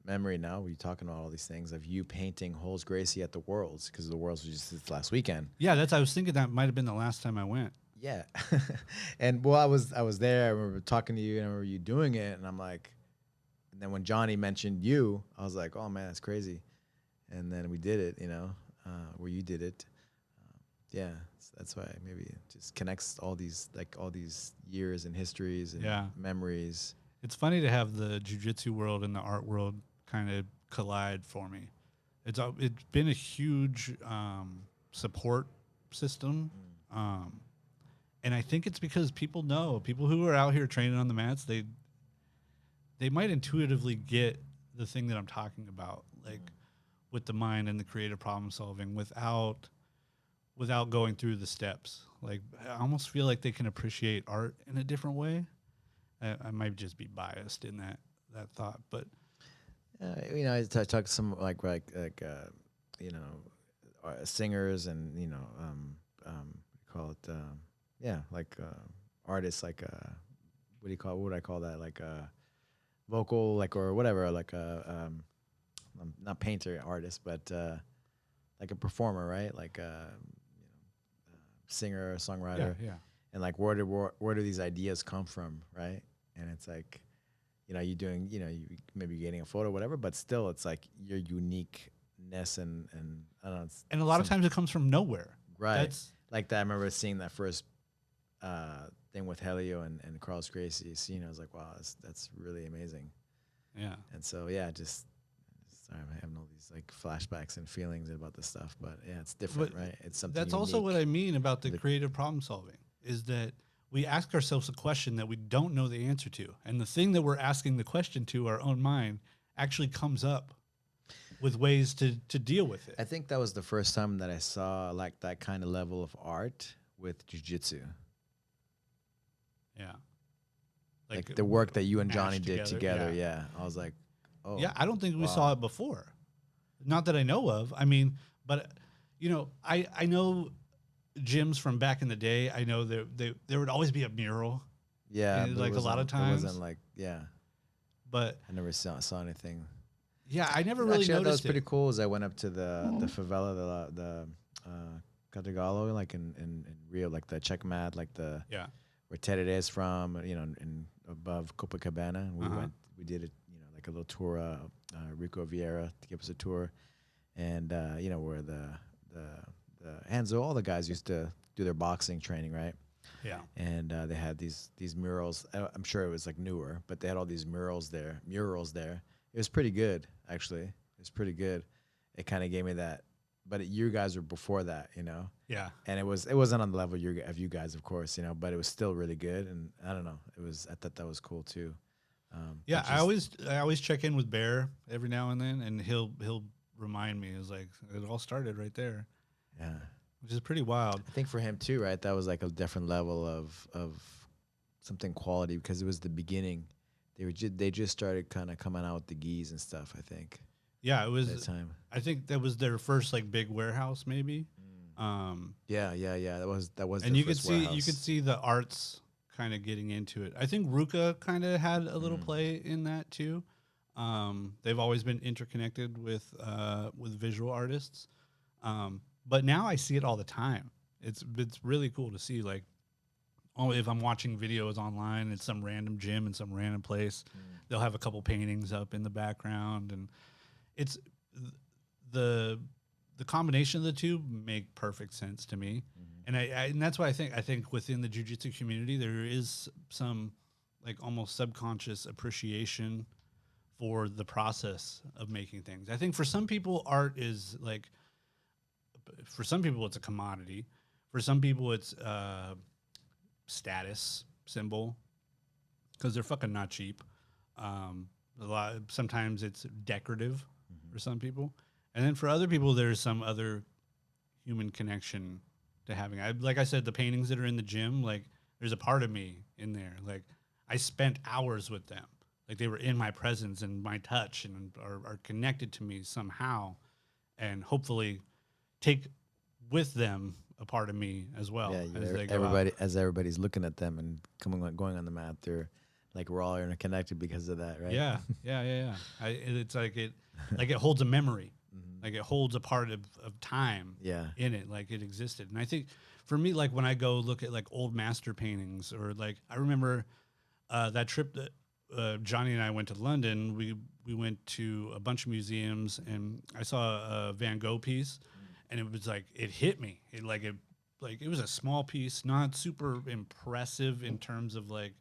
memory now. We're talking about all these things of you painting Holes Gracie at the Worlds because the Worlds was just this last weekend. Yeah, I was thinking that might have been the last time I went. Yeah, and well, I was there. I remember talking to you, and I remember you doing it, and I'm like, and then when Johnny mentioned you, I was like, oh man, that's crazy. And then we did it, where you did it. Yeah, that's why maybe it just connects all these years and histories and memories. It's funny to have the jiu-jitsu world and the art world kind of collide for me. It's been a huge support system, and I think it's because people who are out here training on the mats, they might intuitively get the thing that I'm talking about, like with the mind and the creative problem solving without going through the steps. Like I almost feel like they can appreciate art in a different way. I might just be biased in that thought, but I talk to some singers and call it artists what would I call that, like vocal or whatever, not painter artist, but like a performer, right? Like singer, songwriter, yeah. And like where do these ideas come from, right? And it's like, you doing, you maybe getting a photo, whatever, but still, it's like your uniqueness and I don't know. And a lot of times it comes from nowhere, right? That's like that. I remember seeing that first thing with Helio and Carlos Gracie. I was like, wow, that's really amazing. Yeah. And so sorry, I'm having all these like flashbacks and feelings about this stuff, but yeah, it's different, right? It's something. That's also what I mean about the creative problem solving, is that we ask ourselves a question that we don't know the answer to, and the thing that we're asking the question to, our own mind, actually comes up with ways to deal with it. I think that was the first time that I saw like that kind of level of art with jiu-jitsu. Yeah. like the work that you and Johnny mashed did together. Yeah. I was like, oh. Yeah, I don't think we wow. saw it before. Not that I know of. I mean, but you know, I know gyms from back in the day. I know there would always be a mural. Yeah, And, but like a lot of times. it wasn't like But I never saw anything. yeah, I never really Actually, that was noticed pretty it. cool. Is I went up to the favela, the Catagalo, like in Rio, like the Checkmat, like the Yeah. where Ted is from, you know, in above Copacabana. And we did it, you know, like a little tour. Rico Vieira to give us a tour, and you know where the Hanzo, all the guys used to do their boxing training, right? Yeah. And they had these murals. I'm sure it was like newer, but they had all these murals there. It was pretty good, actually. It was pretty good. It kind of gave me that. But you guys were before that, you know. Yeah. And it wasn't on the level of you guys, of course, you know. But it was still really good. And I don't know. I thought that was cool too. Yeah, I always check in with Bear every now and then, and he'll remind me. It's like it all started right there. Yeah. Which is pretty wild. I think for him too, right? That was like a different level of something quality because it was the beginning. They just started kind of coming out with the gis and stuff. I think. Yeah, it was. At that time. I think that was their first like big warehouse, maybe. Yeah. That was. And their you could first see warehouse. the arts kind of getting into it. I think Ruka kind of had a little play in that too. They've always been interconnected with visual artists. But now I see it all the time. It's really cool to see. Like, if I'm watching videos online, it's some random gym in some random place. They'll have a couple paintings up in the background, and it's the combination of the two make perfect sense to me. And and that's why I think within the jiu-jitsu community there is some like almost subconscious appreciation for the process of making things. I think for some people art is like. For some people, it's a commodity. For some people, it's status symbol because they're fucking not cheap. Sometimes it's decorative for some people, and then for other people, there's some other human connection to having. Like I said, the paintings that are in the gym, like there's a part of me in there. Like I spent hours with them. Like they were in my presence and my touch, and are connected to me somehow, and hopefully take with them a part of me as well. Yeah, as everybody's looking at them and going on the mat, they're like we're all interconnected because of that, right? Yeah. It's like it holds a memory, like it holds a part of time. In it, like it existed. And I think for me, like when I go look at like old master paintings, or like I remember that trip that Johnny and I went to London. We went to a bunch of museums, and I saw a Van Gogh piece. And it was like it hit me. It was a small piece, not super impressive in terms of like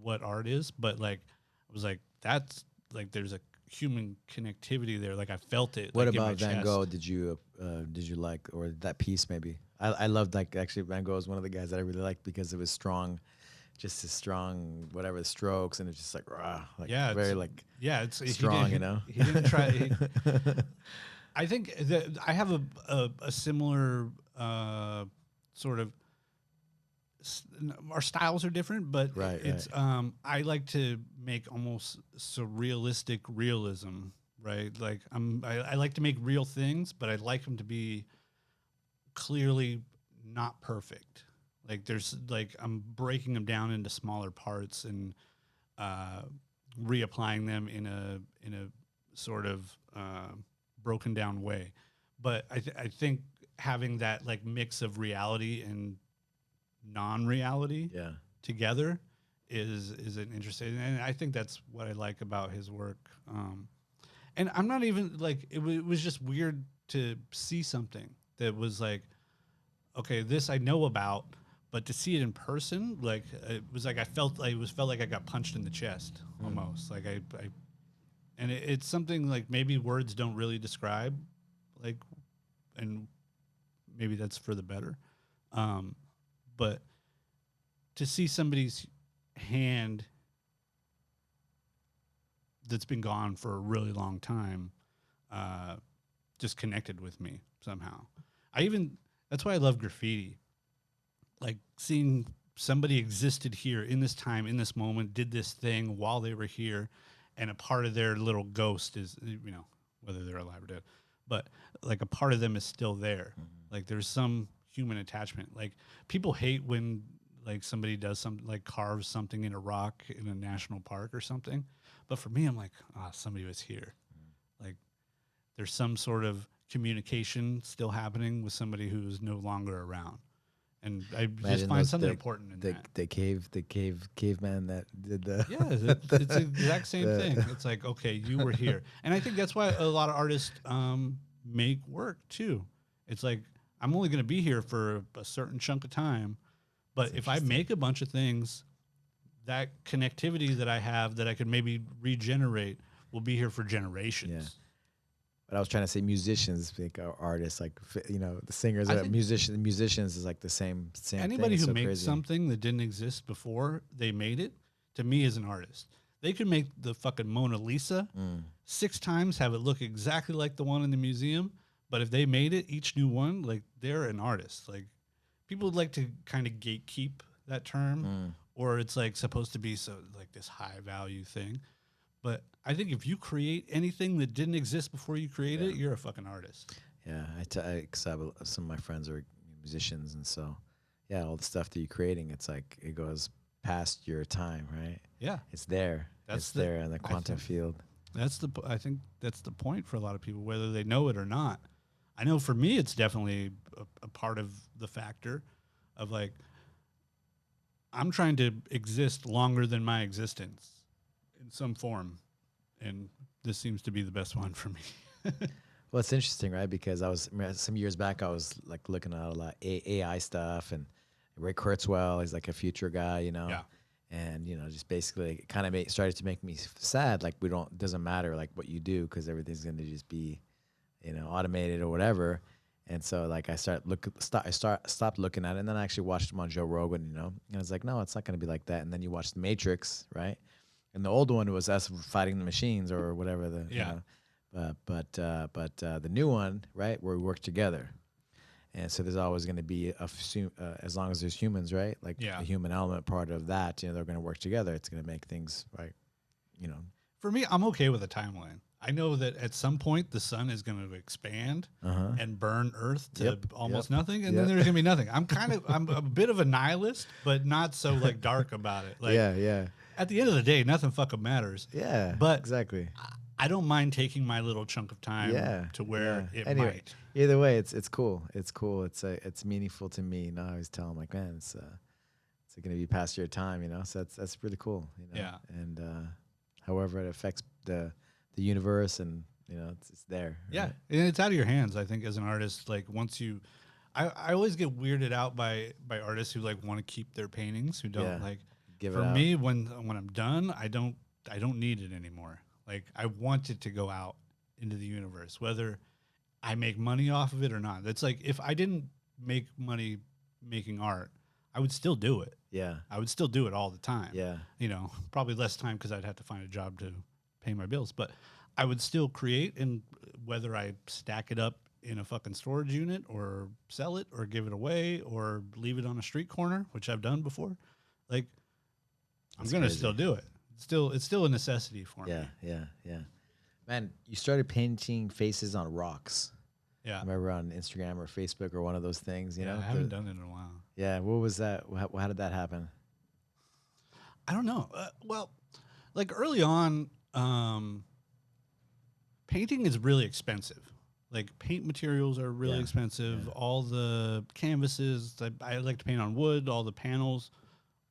what art is, but like I was like that's like there's a human connectivity there. Like I felt it. What like, about in my Van chest. Gogh? Did you like, or that piece maybe? I loved, like, actually Van Gogh is one of the guys that I really liked because it was strong, just as strong whatever the strokes, and it's just like rah, like very like it's strong, you know. He didn't try. I think that I have a similar sort of. Our styles are different, but it's I like to make almost surrealistic realism, right? Like I like to make real things, but I like them to be clearly not perfect. Like there's like I'm breaking them down into smaller parts and reapplying them in a sort of broken down way. But I think having that like mix of reality and non-reality together is an interesting, and I think that's what I like about his work. And I'm not even like it was just weird to see something that was like, okay, this I know about, but to see it in person, like it was like I felt like I got punched in the chest almost. Like I and it's something like maybe words don't really describe, like, and maybe that's for the better. But to see somebody's hand that's been gone for a really long time, just connected with me somehow. That's why I love graffiti. Like seeing somebody existed here in this time, in this moment, did this thing while they were here, and a part of their little ghost is, you know, whether they're alive or dead, but like a part of them is still there. Like there's some human attachment. Like people hate when like somebody does something, like carves something in a rock in a national park or something. But for me, I'm like, somebody was here. Like there's some sort of communication still happening with somebody who's no longer around. And I just find something important in that. The caveman that did the it's the exact same thing. It's like, okay, you were here. And I think that's why a lot of artists make work too. It's like, I'm only going to be here for a certain chunk of time. But if I make a bunch of things, that connectivity that I have that I could maybe regenerate will be here for generations. Yeah. But I was trying to say musicians, like artists, like, you know, the singers, musicians is like the same Anybody thing. who makes something that didn't exist before they made it, to me, is an artist. They could make the fucking Mona Lisa 6 times, have it look exactly like the one in the museum. But if they made it, each new one, like, they're an artist. Like, people would like to kind of gatekeep that term, or it's like supposed to be so like this high value thing. But I think if you create anything that didn't exist before you created it, you're a fucking artist. Yeah, cause some of my friends are musicians, and so yeah, all the stuff that you're creating, it's like it goes past your time, right? Yeah, it's there. It's there in the quantum field. I think that's the point for a lot of people, whether they know it or not. I know for me, it's definitely a part of the factor of like, I'm trying to exist longer than my existence in some form. And this seems to be the best one for me. Well, it's interesting, right? Because some years back, I was like looking at a lot of AI stuff, and Ray Kurzweil is like a future guy, you know? Yeah. And, you know, just basically it kind of started to make me sad. Like it doesn't matter like what you do, because everything's going to just be, you know, automated or whatever. And so like I stopped looking at it, and then I actually watched him on Joe Rogan, you know, and I was like, no, it's not going to be like that. And then you watch The Matrix, right? And the old one was us fighting the machines or whatever you know, but the new one, right, where we work together. And so there's always going to be as long as there's humans, right? Like the human element part of that, you know, they're going to work together. It's going to make things right, you know. For me, I'm okay with a timeline. I know that at some point the sun is going to expand and burn Earth to almost nothing, and then there's going to be nothing. I'm a bit of a nihilist, but not so like dark about it. Like, at the end of the day, nothing fucking matters. Yeah, but exactly. I don't mind taking my little chunk of time to where it might. Either way, it's cool. It's cool. It's meaningful to me. You know, I always tell them like, man, it's going to be past your time. You know, so that's pretty cool. You know? Yeah. And however it affects the universe, and you know, it's there. Yeah, right? and it's out of your hands. I think as an artist, like once you, I always get weirded out by artists who like want to keep their paintings, who don't like. For me, when I'm done, I don't need it anymore. Like I want it to go out into the universe, whether I make money off of it or not. That's like if I didn't make money making art, I would still do it. Yeah, I would still do it all the time. Yeah, you know, probably less time because I'd have to find a job to pay my bills, but I would still create, and whether I stack it up in a fucking storage unit or sell it or give it away or leave it on a street corner, which I've done before, like I'm going to still do it. It's still a necessity for me. Yeah. Man, you started painting faces on rocks. Yeah. I remember on Instagram or Facebook or one of those things, you know? I haven't done it in a while. Yeah. What was that? How did that happen? I don't know. Well, like early on, painting is really expensive. Like paint materials are really expensive. Yeah. All the canvases, I like to paint on wood, all the panels,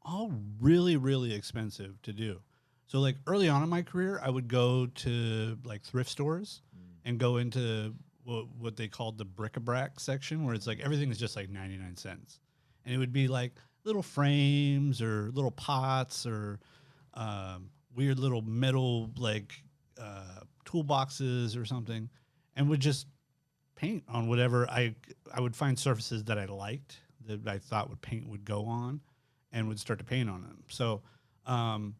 all really, really expensive to do. So like early on in my career, I would go to like thrift stores and go into what they called the bric-a-brac section, where it's like everything is just like 99 cents. And it would be like little frames or little pots or weird little metal like toolboxes or something, and would just paint on whatever I would find surfaces that I liked, that I thought paint would go on, and would start to paint on them. So I'm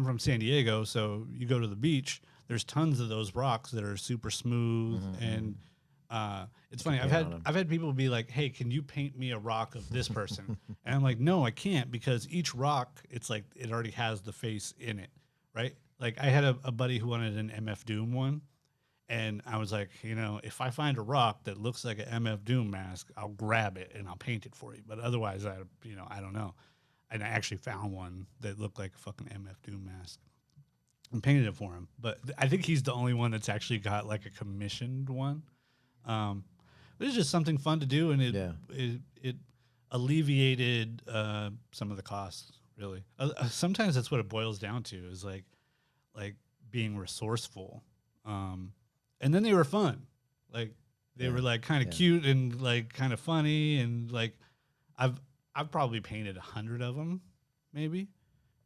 from San Diego, so you go to the beach, there's tons of those rocks that are super smooth and It's funny. I've had people be like, "Hey, can you paint me a rock of this person?" And I'm like, "No, I can't, because each rock, it's like it already has the face in it, right?" Like I had a buddy who wanted an MF Doom one, and I was like, if I find a rock that looks like an MF Doom mask, I'll grab it and I'll paint it for you. But otherwise, I don't know. And I actually found one that looked like a fucking MF Doom mask and painted it for him. But I think he's the only one that's actually got like a commissioned one. But it's just something fun to do, and it alleviated some of the costs. Really, sometimes that's what it boils down to, is like being resourceful. And then they were fun, like they were like kind of cute and like kind of funny, and like I've probably painted 100 of them, maybe,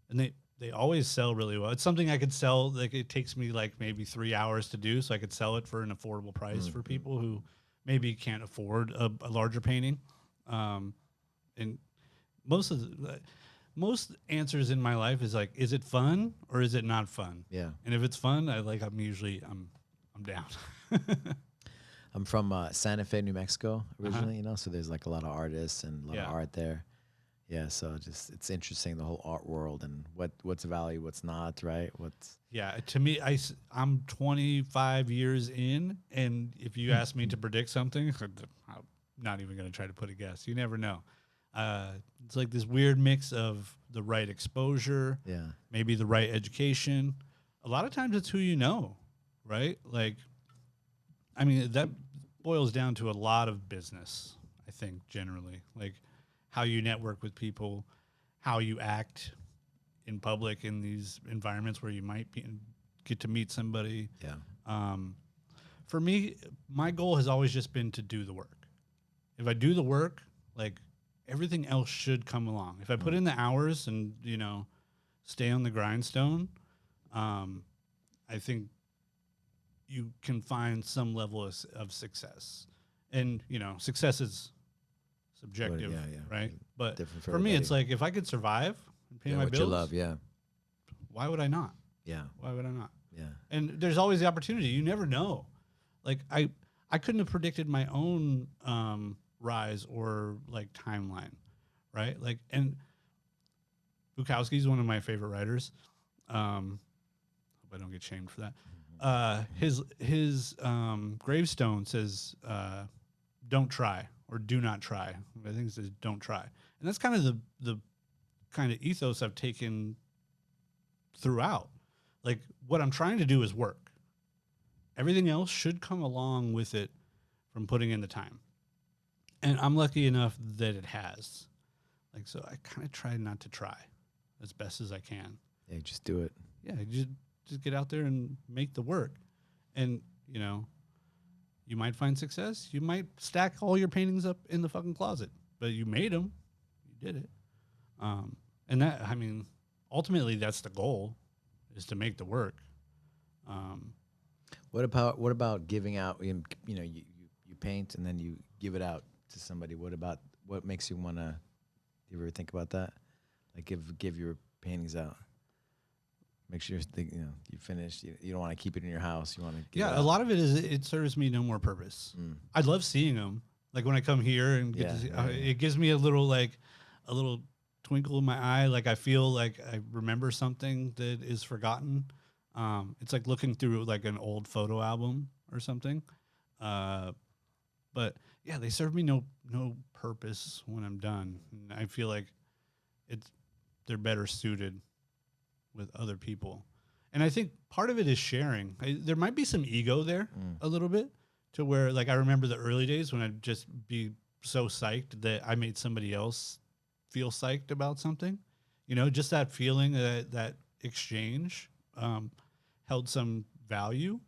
and they always sell really well. It's something I could sell. Like it takes me like maybe 3 hours to do, so I could sell it for an affordable price for people who maybe can't afford a larger painting. And most answers in my life is like, is it fun or is it not fun? Yeah. And if it's fun, I'm down. I'm from Santa Fe, New Mexico originally, so there's like a lot of artists and a lot of art there. Yeah, so just it's interesting, the whole art world, and what's value, what's not, right? To me, I'm 25 years in, and if you ask me to predict something, I'm not even going to try to put a guess. You never know. It's like this weird mix of the right exposure, maybe the right education. A lot of times it's who you know, right? Like, I mean, that boils down to a lot of business, I think, generally. Like how you network with people, how you act in public in these environments where you might get to meet somebody. Yeah. For me, my goal has always just been to do the work. If I do the work, like everything else should come along. If I put in the hours and, stay on the grindstone, I think you can find some level of success. And, success is subjective, right? But for me, it's like, if I could survive and pay my bills, you love, why would I not? Yeah. Why would I not? Yeah. And there's always the opportunity. You never know. Like I couldn't have predicted my own rise or like timeline, right? Like, and Bukowski's one of my favorite writers. Hope I don't get shamed for that. His gravestone says, "Don't try," or "Do not try." I think it says "Don't try," and that's kind of the kind of ethos I've taken throughout. Like, what I'm trying to do is work. Everything else should come along with it from putting in the time. And I'm lucky enough that it has. Like, so I kind of try not to try as best as I can. Yeah, just do it. Yeah, just get out there and make the work. And, you might find success. You might stack all your paintings up in the fucking closet, but you made them. You did it. And that, I mean, ultimately that's the goal, is to make the work. What about giving out? You paint and then you give it out to somebody. What makes you want to? Do you ever think about that? Like give your paintings out. Make sure you finish. You don't want to keep it in your house. You want to. Yeah, a lot of it is it serves me no more purpose. I love seeing them. Like when I come here and get to see, it gives me a little twinkle in my eye. Like I feel like I remember something that is forgotten. It's like looking through like an old photo album or something. But yeah, they serve me no purpose when I'm done. And I feel like they're better suited with other people. And I think part of it is sharing. There might be some ego there a little bit, to where like I remember the early days when I'd just be so psyched that I made somebody else feel psyched about something. Just that feeling, that exchange held some value.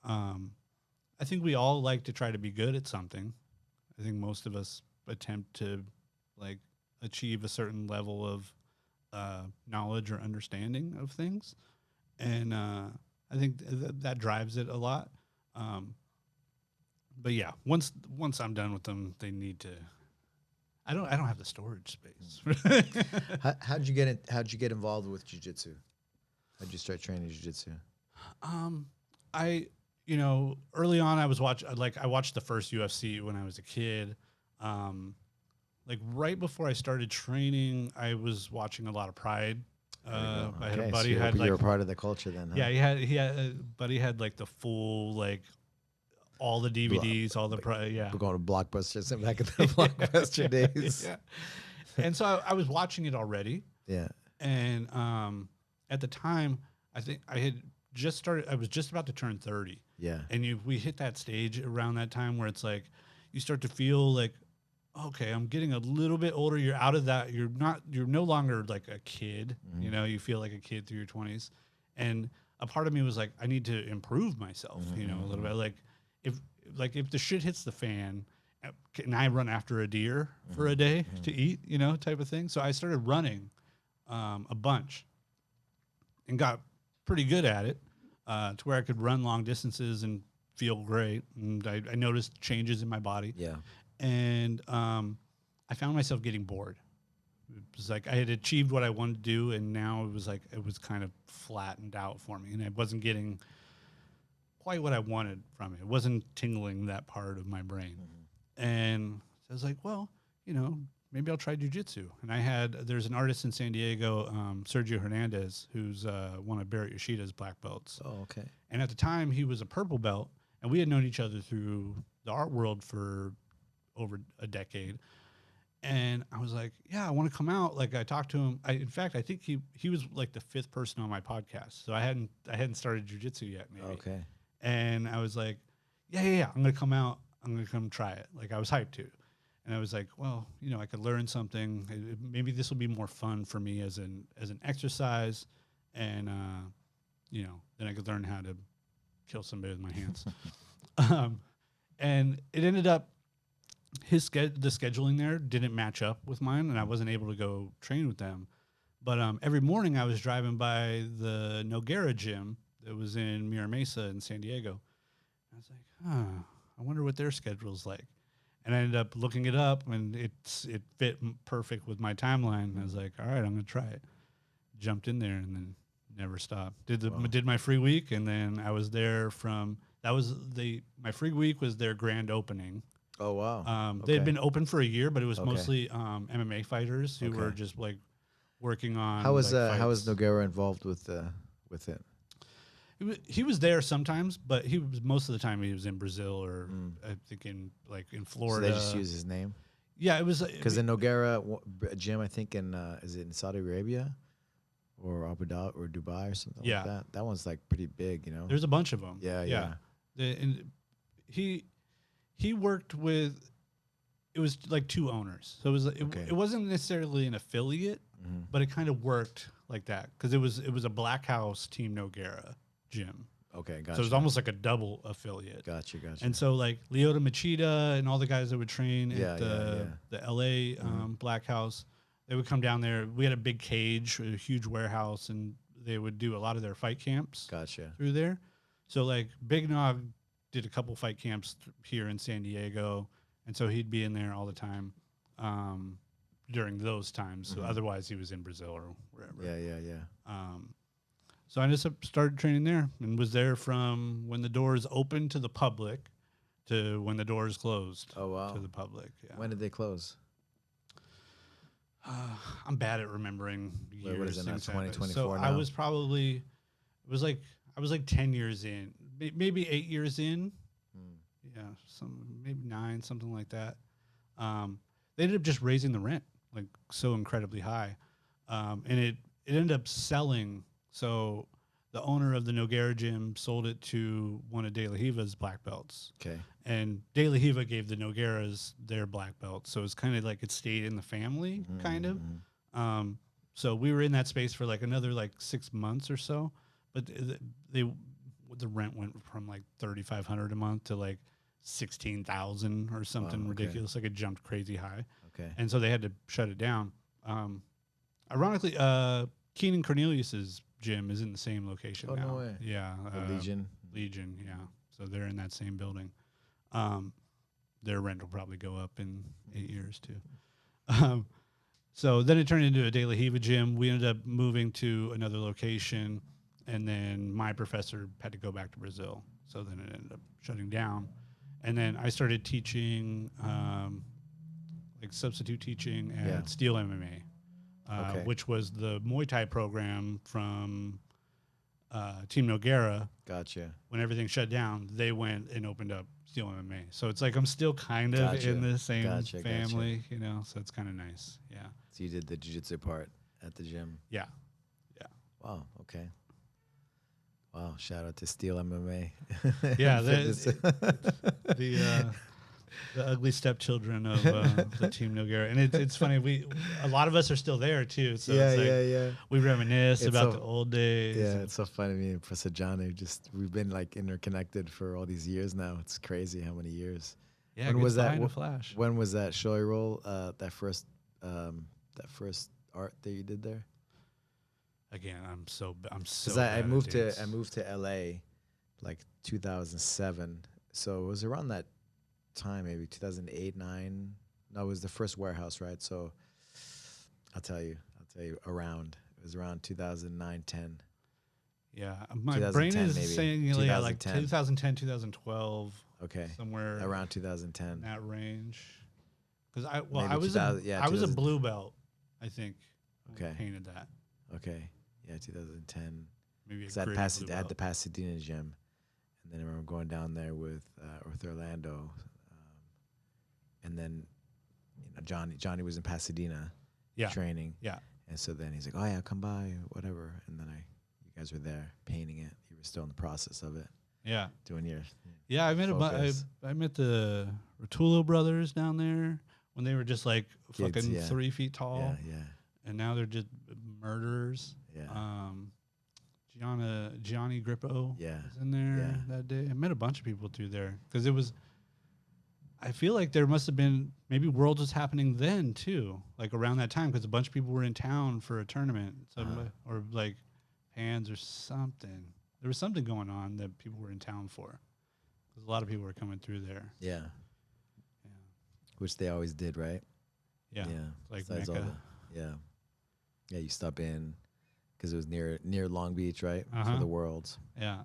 I think we all like to try to be good at something. I think most of us attempt to like achieve a certain level of knowledge or understanding of things. And I think that drives it a lot. But yeah, once I'm done with them, they need to. I don't have the storage space. How'd you get involved with jiu-jitsu? How'd you start training jiu-jitsu? you know, early on I watched the first UFC when I was a kid. Like right before I started training, I was watching a lot of Pride. I had a buddy so had you're like a part of the culture then, huh? yeah, he had a buddy had like the full like all the DVDs, all the yeah. We're going to Blockbuster, back in the Blockbuster days. Yeah. And so I was watching it already. Yeah. And at the time, I think I was just about to turn 30. Yeah. And we hit that stage around that time where it's like you start to feel like, okay, I'm getting a little bit older. You're out of that. You're no longer like a kid. Mm-hmm. You know, you feel like a kid through your 20s. And a part of me was like, I need to improve myself, Mm-hmm. you know, a little bit. If the shit hits the fan, can I run after a deer for a day to eat, you know, type of thing. So I started running a bunch and got pretty good at it to where I could run long distances and feel great. And I noticed changes in my body. Yeah. And I found myself getting bored. It was like I had achieved what I wanted to do, and now it was kind of flattened out for me, and I wasn't getting quite what I wanted from it. It wasn't tingling that part of my brain. And I was like, well, you know, maybe I'll try jiu-jitsu. And there's an artist in San Diego, Sergio Hernandez, who's one of Barrett Yoshida's black belts. Oh, okay. And at the time, he was a purple belt, and we had known each other through the art world for over a decade. And I was like, yeah, I want to come out. Like I talked to him. In fact, I think he was like the 5th person on my podcast. So I hadn't started jiu-jitsu yet, maybe. Okay. And I was like, yeah, I'm going to come out. I'm going to come try it. Like I was hyped to. And I was like, well, you know, I could learn something. Maybe this will be more fun for me as an exercise. And, you know, then I could learn how to kill somebody with my hands. And it ended up, the scheduling there didn't match up with mine, and I wasn't able to go train with them. But every morning I was driving by the Noguera gym that was in Mira Mesa in San Diego. I was like, I wonder what their schedule's like. And I ended up looking it up, and it fit perfect with my timeline. And I was like, all right, I'm going to try it. Jumped in there and then never stopped. Did my free week, and then I was there my free week was their grand opening. Oh, wow. They had been open for a year, but it was mostly MMA fighters who were just like working on. How was Noguera involved with it? He was there sometimes, but he was most of the time he was in Brazil or I think in Florida. So they just use his name. Yeah, it was because the Noguera gym, I think is it in Saudi Arabia or Abu Dhabi or Dubai or something like that. That one's like pretty big, you know. There's a bunch of them. Yeah. And he worked with. It was like 2 owners, so it wasn't necessarily an affiliate, but it kind of worked like that because it was a Black House Team Noguera gym. Okay, gotcha. So it was almost like a double affiliate. Gotcha. And so like Lyoto Machida and all the guys that would train at the LA Black House, they would come down there. We had a big cage, a huge warehouse, and they would do a lot of their fight camps. Gotcha. Through there. So like Big Nog did a couple fight camps here in San Diego, and so he'd be in there all the time during those times. So otherwise he was in Brazil or wherever. Yeah. So I just started training there and was there from when the doors opened to the public to when the doors closed. Oh, wow. To the public. Yeah. When did they close? I'm bad at remembering years. What is it now? 2024 so now? I was 10 years in, maybe 8 years in. Yeah, maybe 9, something like that. They ended up just raising the rent like so incredibly high, and it ended up selling. So the owner of the Noguera gym sold it to one of De La Riva's black belts. Okay. And De La Riva gave the Nogueras their black belt, so it's kind of like it stayed in the family, kind of. So we were in that space for like another 6 months or so, but the rent went from like $3,500 a month to like $16,000 or something ridiculous. Like it jumped crazy high. Okay. And so they had to shut it down. Ironically, Keenan Cornelius's gym is in the same location now. No way. Yeah. Legion. Legion, yeah. So they're in that same building. Their rent will probably go up in 8 years too. So then it turned into a De La Riva gym. We ended up moving to another location. and then my professor had to go back to Brazil. So then it ended up shutting down. And then I started teaching, like substitute teaching at Steel MMA, which was the Muay Thai program from Team Nogueira. Gotcha. When everything shut down, they went and opened up Steel MMA. So it's like I'm still kind of in the same family, you know, so it's kind of nice. Yeah. So you did the jiu-jitsu part at the gym? Yeah. Yeah. Wow. Okay. Wow. Shout out to Steel MMA. Yeah. The ugly stepchildren of the Team Nogueira. And it's funny, a lot of us are still there too. So we reminisce about the old days. Yeah, it's so funny. Me and Professor Johnny, we've been like interconnected for all these years now. It's crazy how many years. Yeah, when was that? Flash. When was that showy roll? That first art that you did there? Again, I'm so. I moved to LA, like 2007. So it was around that time, maybe 2008, 9. No, it was the first warehouse, right? So I'll tell you around. It was around 2009, 10. Yeah, my brain is maybe. saying like 2010, 2012. Okay, somewhere around 2010. In that range. Because I was a blue belt, I think. Okay, I painted that. Okay, yeah, 2010. Maybe I had the Pasadena gym, and then I remember going down there with Orlando, and then Johnny was in Pasadena, training. Yeah, and so then he's like, "Oh yeah, come by, whatever." And then you guys were there painting it. You were still in the process of it. Yeah, doing your. Yeah, I met the Rotullo brothers down there when they were just like fucking 3 feet tall. Yeah. And now they're just murderers. Yeah. Gianni Grippo was in there that day. I met a bunch of people through there because I feel like there must have been maybe Worlds was happening then too, like around that time because a bunch of people were in town for a tournament, or like Pans or something. There was something going on that people were in town for because a lot of people were coming through there. Yeah. Which they always did, right? Yeah. Like Mecca. Yeah, you stop in because it was near Long Beach, right? For the Worlds. Yeah.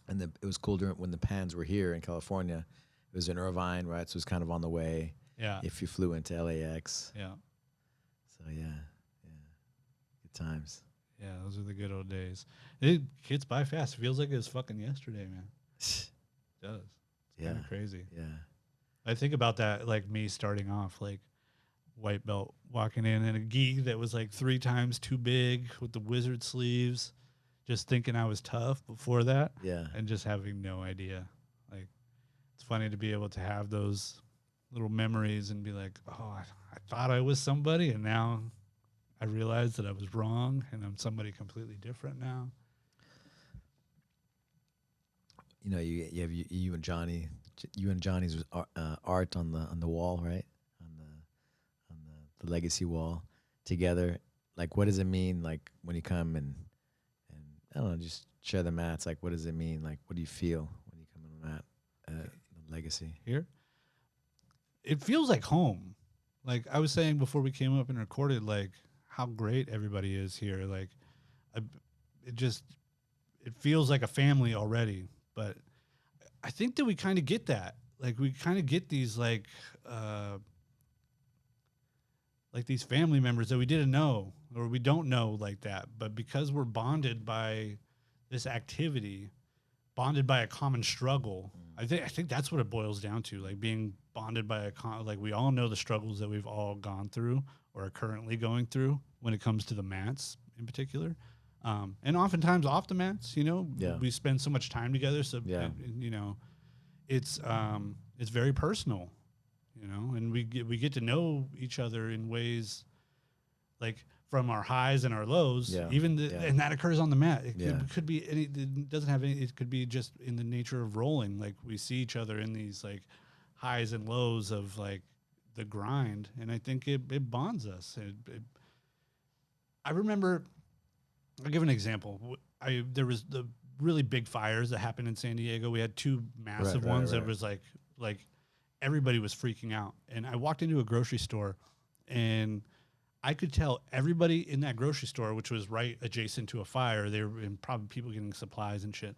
And it was cool when the Pans were here in California. It was in Irvine, right? So it was kind of on the way. Yeah. If you flew into LAX. Yeah. So yeah. Good times. Yeah, those are the good old days. Kids by fast. It feels like it was fucking yesterday, man. It does. It's kind of crazy. Yeah. I think about that, like me starting off, like white belt, walking in a gi that was like 3 times too big with the wizard sleeves, just thinking I was tough before that. Yeah. And just having no idea. Like, it's funny to be able to have those little memories and be like, oh, I thought I was somebody, and now I realized that I was wrong, and I'm somebody completely different now. You know, you have you and Johnny. You and Johnny's art on the wall, right? On the legacy wall together. Like, what does it mean? Like when you come and I don't know, just share the mats. Like, what does it mean? Like, what do you feel when you come on the mat? The legacy here. It feels like home. Like I was saying before we came up and recorded, like how great everybody is here. Like, it feels like a family already. But I think that we kind of get that. Like we kind of get these like these family members that we didn't know or we don't know like that. But because we're bonded by this activity, bonded by a common struggle, I think that's what it boils down to. Like being bonded by like we all know the struggles that we've all gone through or are currently going through when it comes to the mats in particular. And oftentimes off the mats, you know, we spend so much time together. So, you know, it's very personal, you know, and we get to know each other in ways like from our highs and our lows, and that occurs on the mat. It could be it doesn't have any, it could be just in the nature of rolling. Like we see each other in these like highs and lows of like the grind. And I think it bonds us. I remember, I'll give an example. There was the really big fires that happened in San Diego. We had 2 massive ones that was like everybody was freaking out. And I walked into a grocery store and I could tell everybody in that grocery store, which was right adjacent to a fire, they were and probably people getting supplies and shit.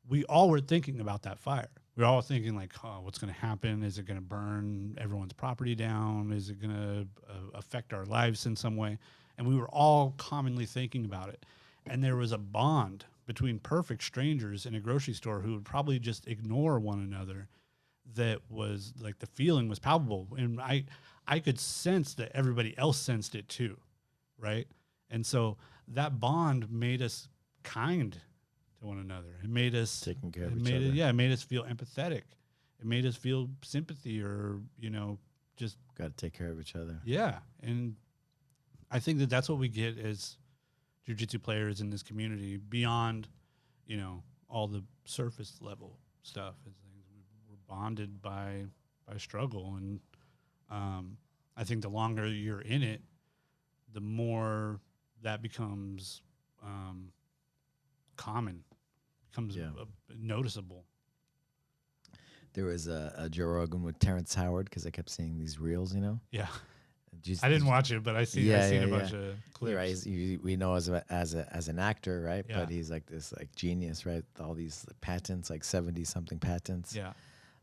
We all were thinking about that fire. We were all thinking like, oh, what's going to happen? Is it going to burn everyone's property down? Is it going to affect our lives in some way? And we were all commonly thinking about it. And there was a bond between perfect strangers in a grocery store who would probably just ignore one another. That was like the feeling was palpable. And I could sense that everybody else sensed it too. Right. And so that bond made us kind to one another. It made us taking care of each other. It made us feel empathetic. It made us feel sympathy or, just got to take care of each other. Yeah. And I think that that's what we get as jiu-jitsu players in this community beyond, all the surface level stuff. We're bonded by struggle. And I think the longer you're in it, the more that becomes common, becomes noticeable. There was a Joe Rogan with Terrence Howard because I kept seeing these reels, Yeah. I didn't watch it, but I seen a bunch of clips. Right, we know as an actor, right? Yeah. But he's like this genius, right? All these patents, like 70 something patents. Yeah.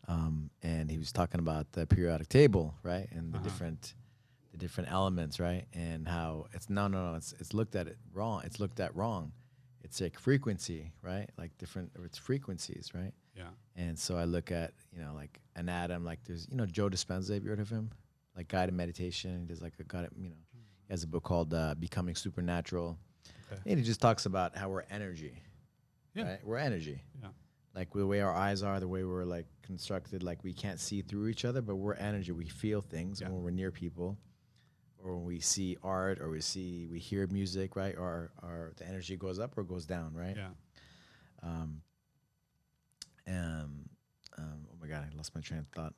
And he was talking about the periodic table, right? And the different elements, right? And how it's it's looked at wrong. It's looked at wrong. It's like frequency, right? Like it's frequencies, right? Yeah. And so I look at, like an atom, like there's, Joe Dispenza, have you heard of him? Like guided meditation. He does like he has a book called Becoming Supernatural. Okay. And he just talks about how we're energy. Yeah. Right? We're energy. Yeah. Like the way our eyes are, the way we're like constructed, like we can't see through each other, but we're energy. We feel things when we're near people, or when we see art, or we hear music, right? Or the energy goes up or goes down, right? Yeah. Oh my God, I lost my train of thought.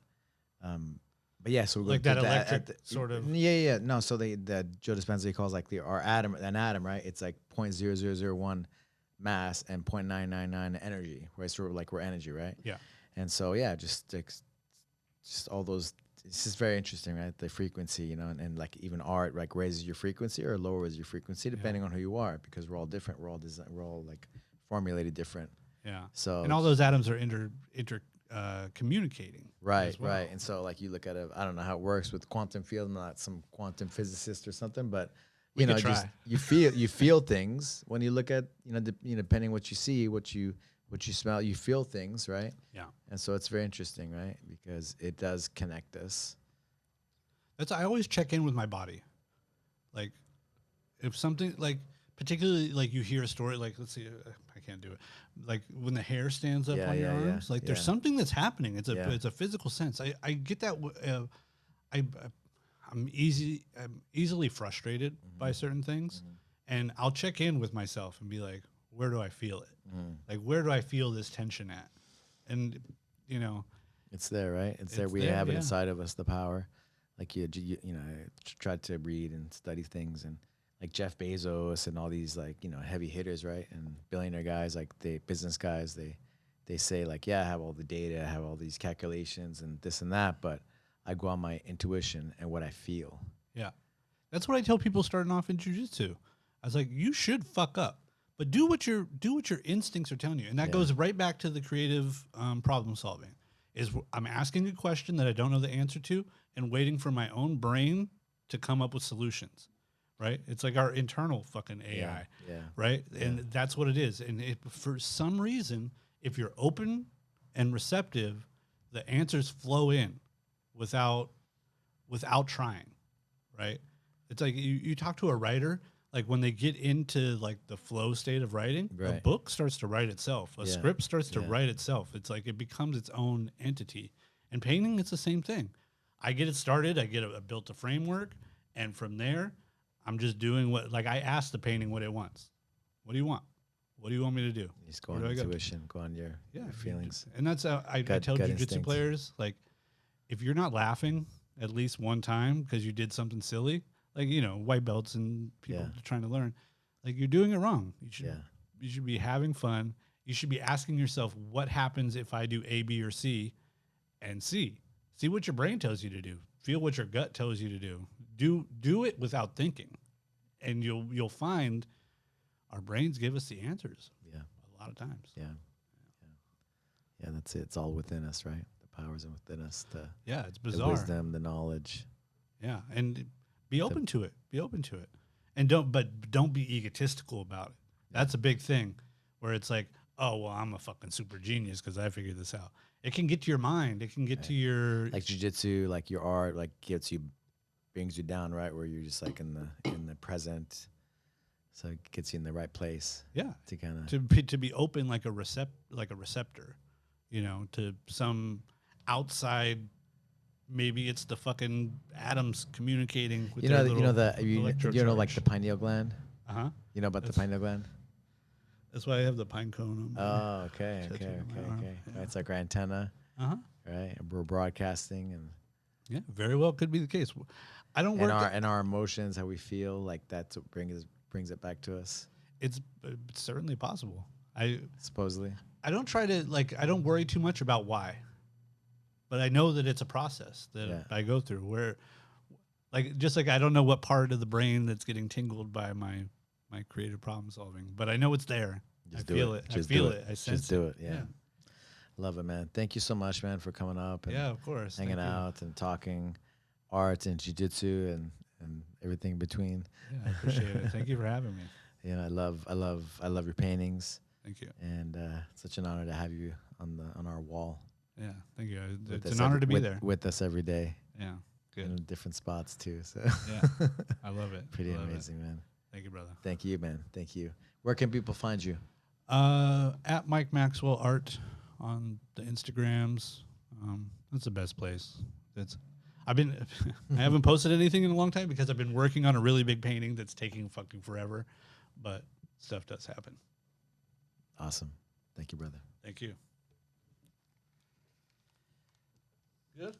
But yeah, so we like that electric sort of. Yeah. No, so the Joe Dispenza, he calls like an atom, right? It's like 0.0001 mass and 0.999 energy, right? So we're energy, right? Yeah. And so just all those. It's just very interesting, right? The frequency, and like even art, like raises your frequency or lowers your frequency depending on who you are, because we're all different. We're all like formulated different. Yeah. So and all those atoms are communicating. Right, well. Right. And so like you look at I don't know how it works with quantum field. I'm not some quantum physicist or something, but just you feel things when you look at depending what you see, what you smell, you feel things, right? Yeah. And so it's very interesting, right? Because it does connect us. I always check in with my body. Like if something like particularly like you hear a story, like let's see, I can't do it. Like when the hair stands up on your arms, like there's something that's happening. It's a physical sense. I get that. I'm easily frustrated by certain things, and I'll check in with myself and be like, where do I feel it? Like where do I feel this tension at? And it's there, right? It's there. We have it inside of us, the power. Like I tried to read and study things, and like Jeff Bezos and all these like heavy hitters, right? And billionaire guys, like the business guys, they say like, I have all the data, I have all these calculations and this and that, but I go on my intuition and what I feel. Yeah, that's what I tell people starting off in jiu-jitsu. I was like, you should fuck up, but do what your instincts are telling you, and that goes right back to the creative problem solving. I'm asking a question that I don't know the answer to and waiting for my own brain to come up with solutions. Right? It's like our internal fucking AI, right? Yeah. And that's what it is. And for some reason, if you're open and receptive, the answers flow in without trying, right? It's like you talk to a writer, like when they get into like the flow state of writing, a book starts to write itself. A script starts to write itself. It's like it becomes its own entity. And painting, it's the same thing. I get it started. I built a framework, and from there, I'm just doing I asked the painting what it wants. What do you want? What do you want me to do? Just go on intuition, go on your feelings. And that's how I tell jiu-jitsu players, like, if you're not laughing at least one time because you did something silly, like, white belts and people trying to learn, like, you're doing it wrong. You should be having fun. You should be asking yourself, what happens if I do A, B, or C, and C? See what your brain tells you to do. Feel what your gut tells you to do. do it without thinking, and you'll find our brains give us the answers. Yeah. A lot of times. Yeah. Yeah, that's it. It's all within us, right? The powers are within us. It's The bizarre. wisdom, the knowledge. Yeah, and be open to it. Be open to it, and don't be egotistical about it. That's a big thing, where it's like, oh well, I'm a fucking super genius because I figured this out. It can get to your mind. It can get to your like jiu-jitsu, like your art, like brings you down, right? Where you're just like in the present, so it gets you in the right place. Yeah, to kind of to be open like a receptor, to some outside. Maybe it's the fucking atoms communicating with their little like the pineal gland. You know about the pineal gland? That's why I have the pine cone. Oh, okay. Yeah. It's like our antenna. Right, and we're broadcasting, and yeah, very well could be the case. I don't work and our emotions, how we feel, like that's what brings it back to us. It's certainly possible. Supposedly. I don't try to I don't worry too much about why, but I know that it's a process that I go through. Where, just like I don't know what part of the brain that's getting tingled by my creative problem solving, but I know it's there. I feel it. I feel it. I sense it. Just do it. Yeah. Love it, man. Thank you so much, man, for coming up. And of course. Hanging out and talking art and jiu-jitsu and everything in between. Yeah, I appreciate it. Thank you for having me. I love your paintings. Thank you. And such an honor to have you on our wall. Yeah, thank you. It's an honor to be there with us every day. Yeah, good. In different spots too. So yeah, I love it. Pretty amazing, man. Thank you, brother. Thank you, man. Thank you. Where can people find you? At Mike Maxwell Art on the Instagrams. That's the best place. I haven't posted anything in a long time because I've been working on a really big painting that's taking fucking forever, but stuff does happen. Awesome. Thank you, brother. Thank you. Good.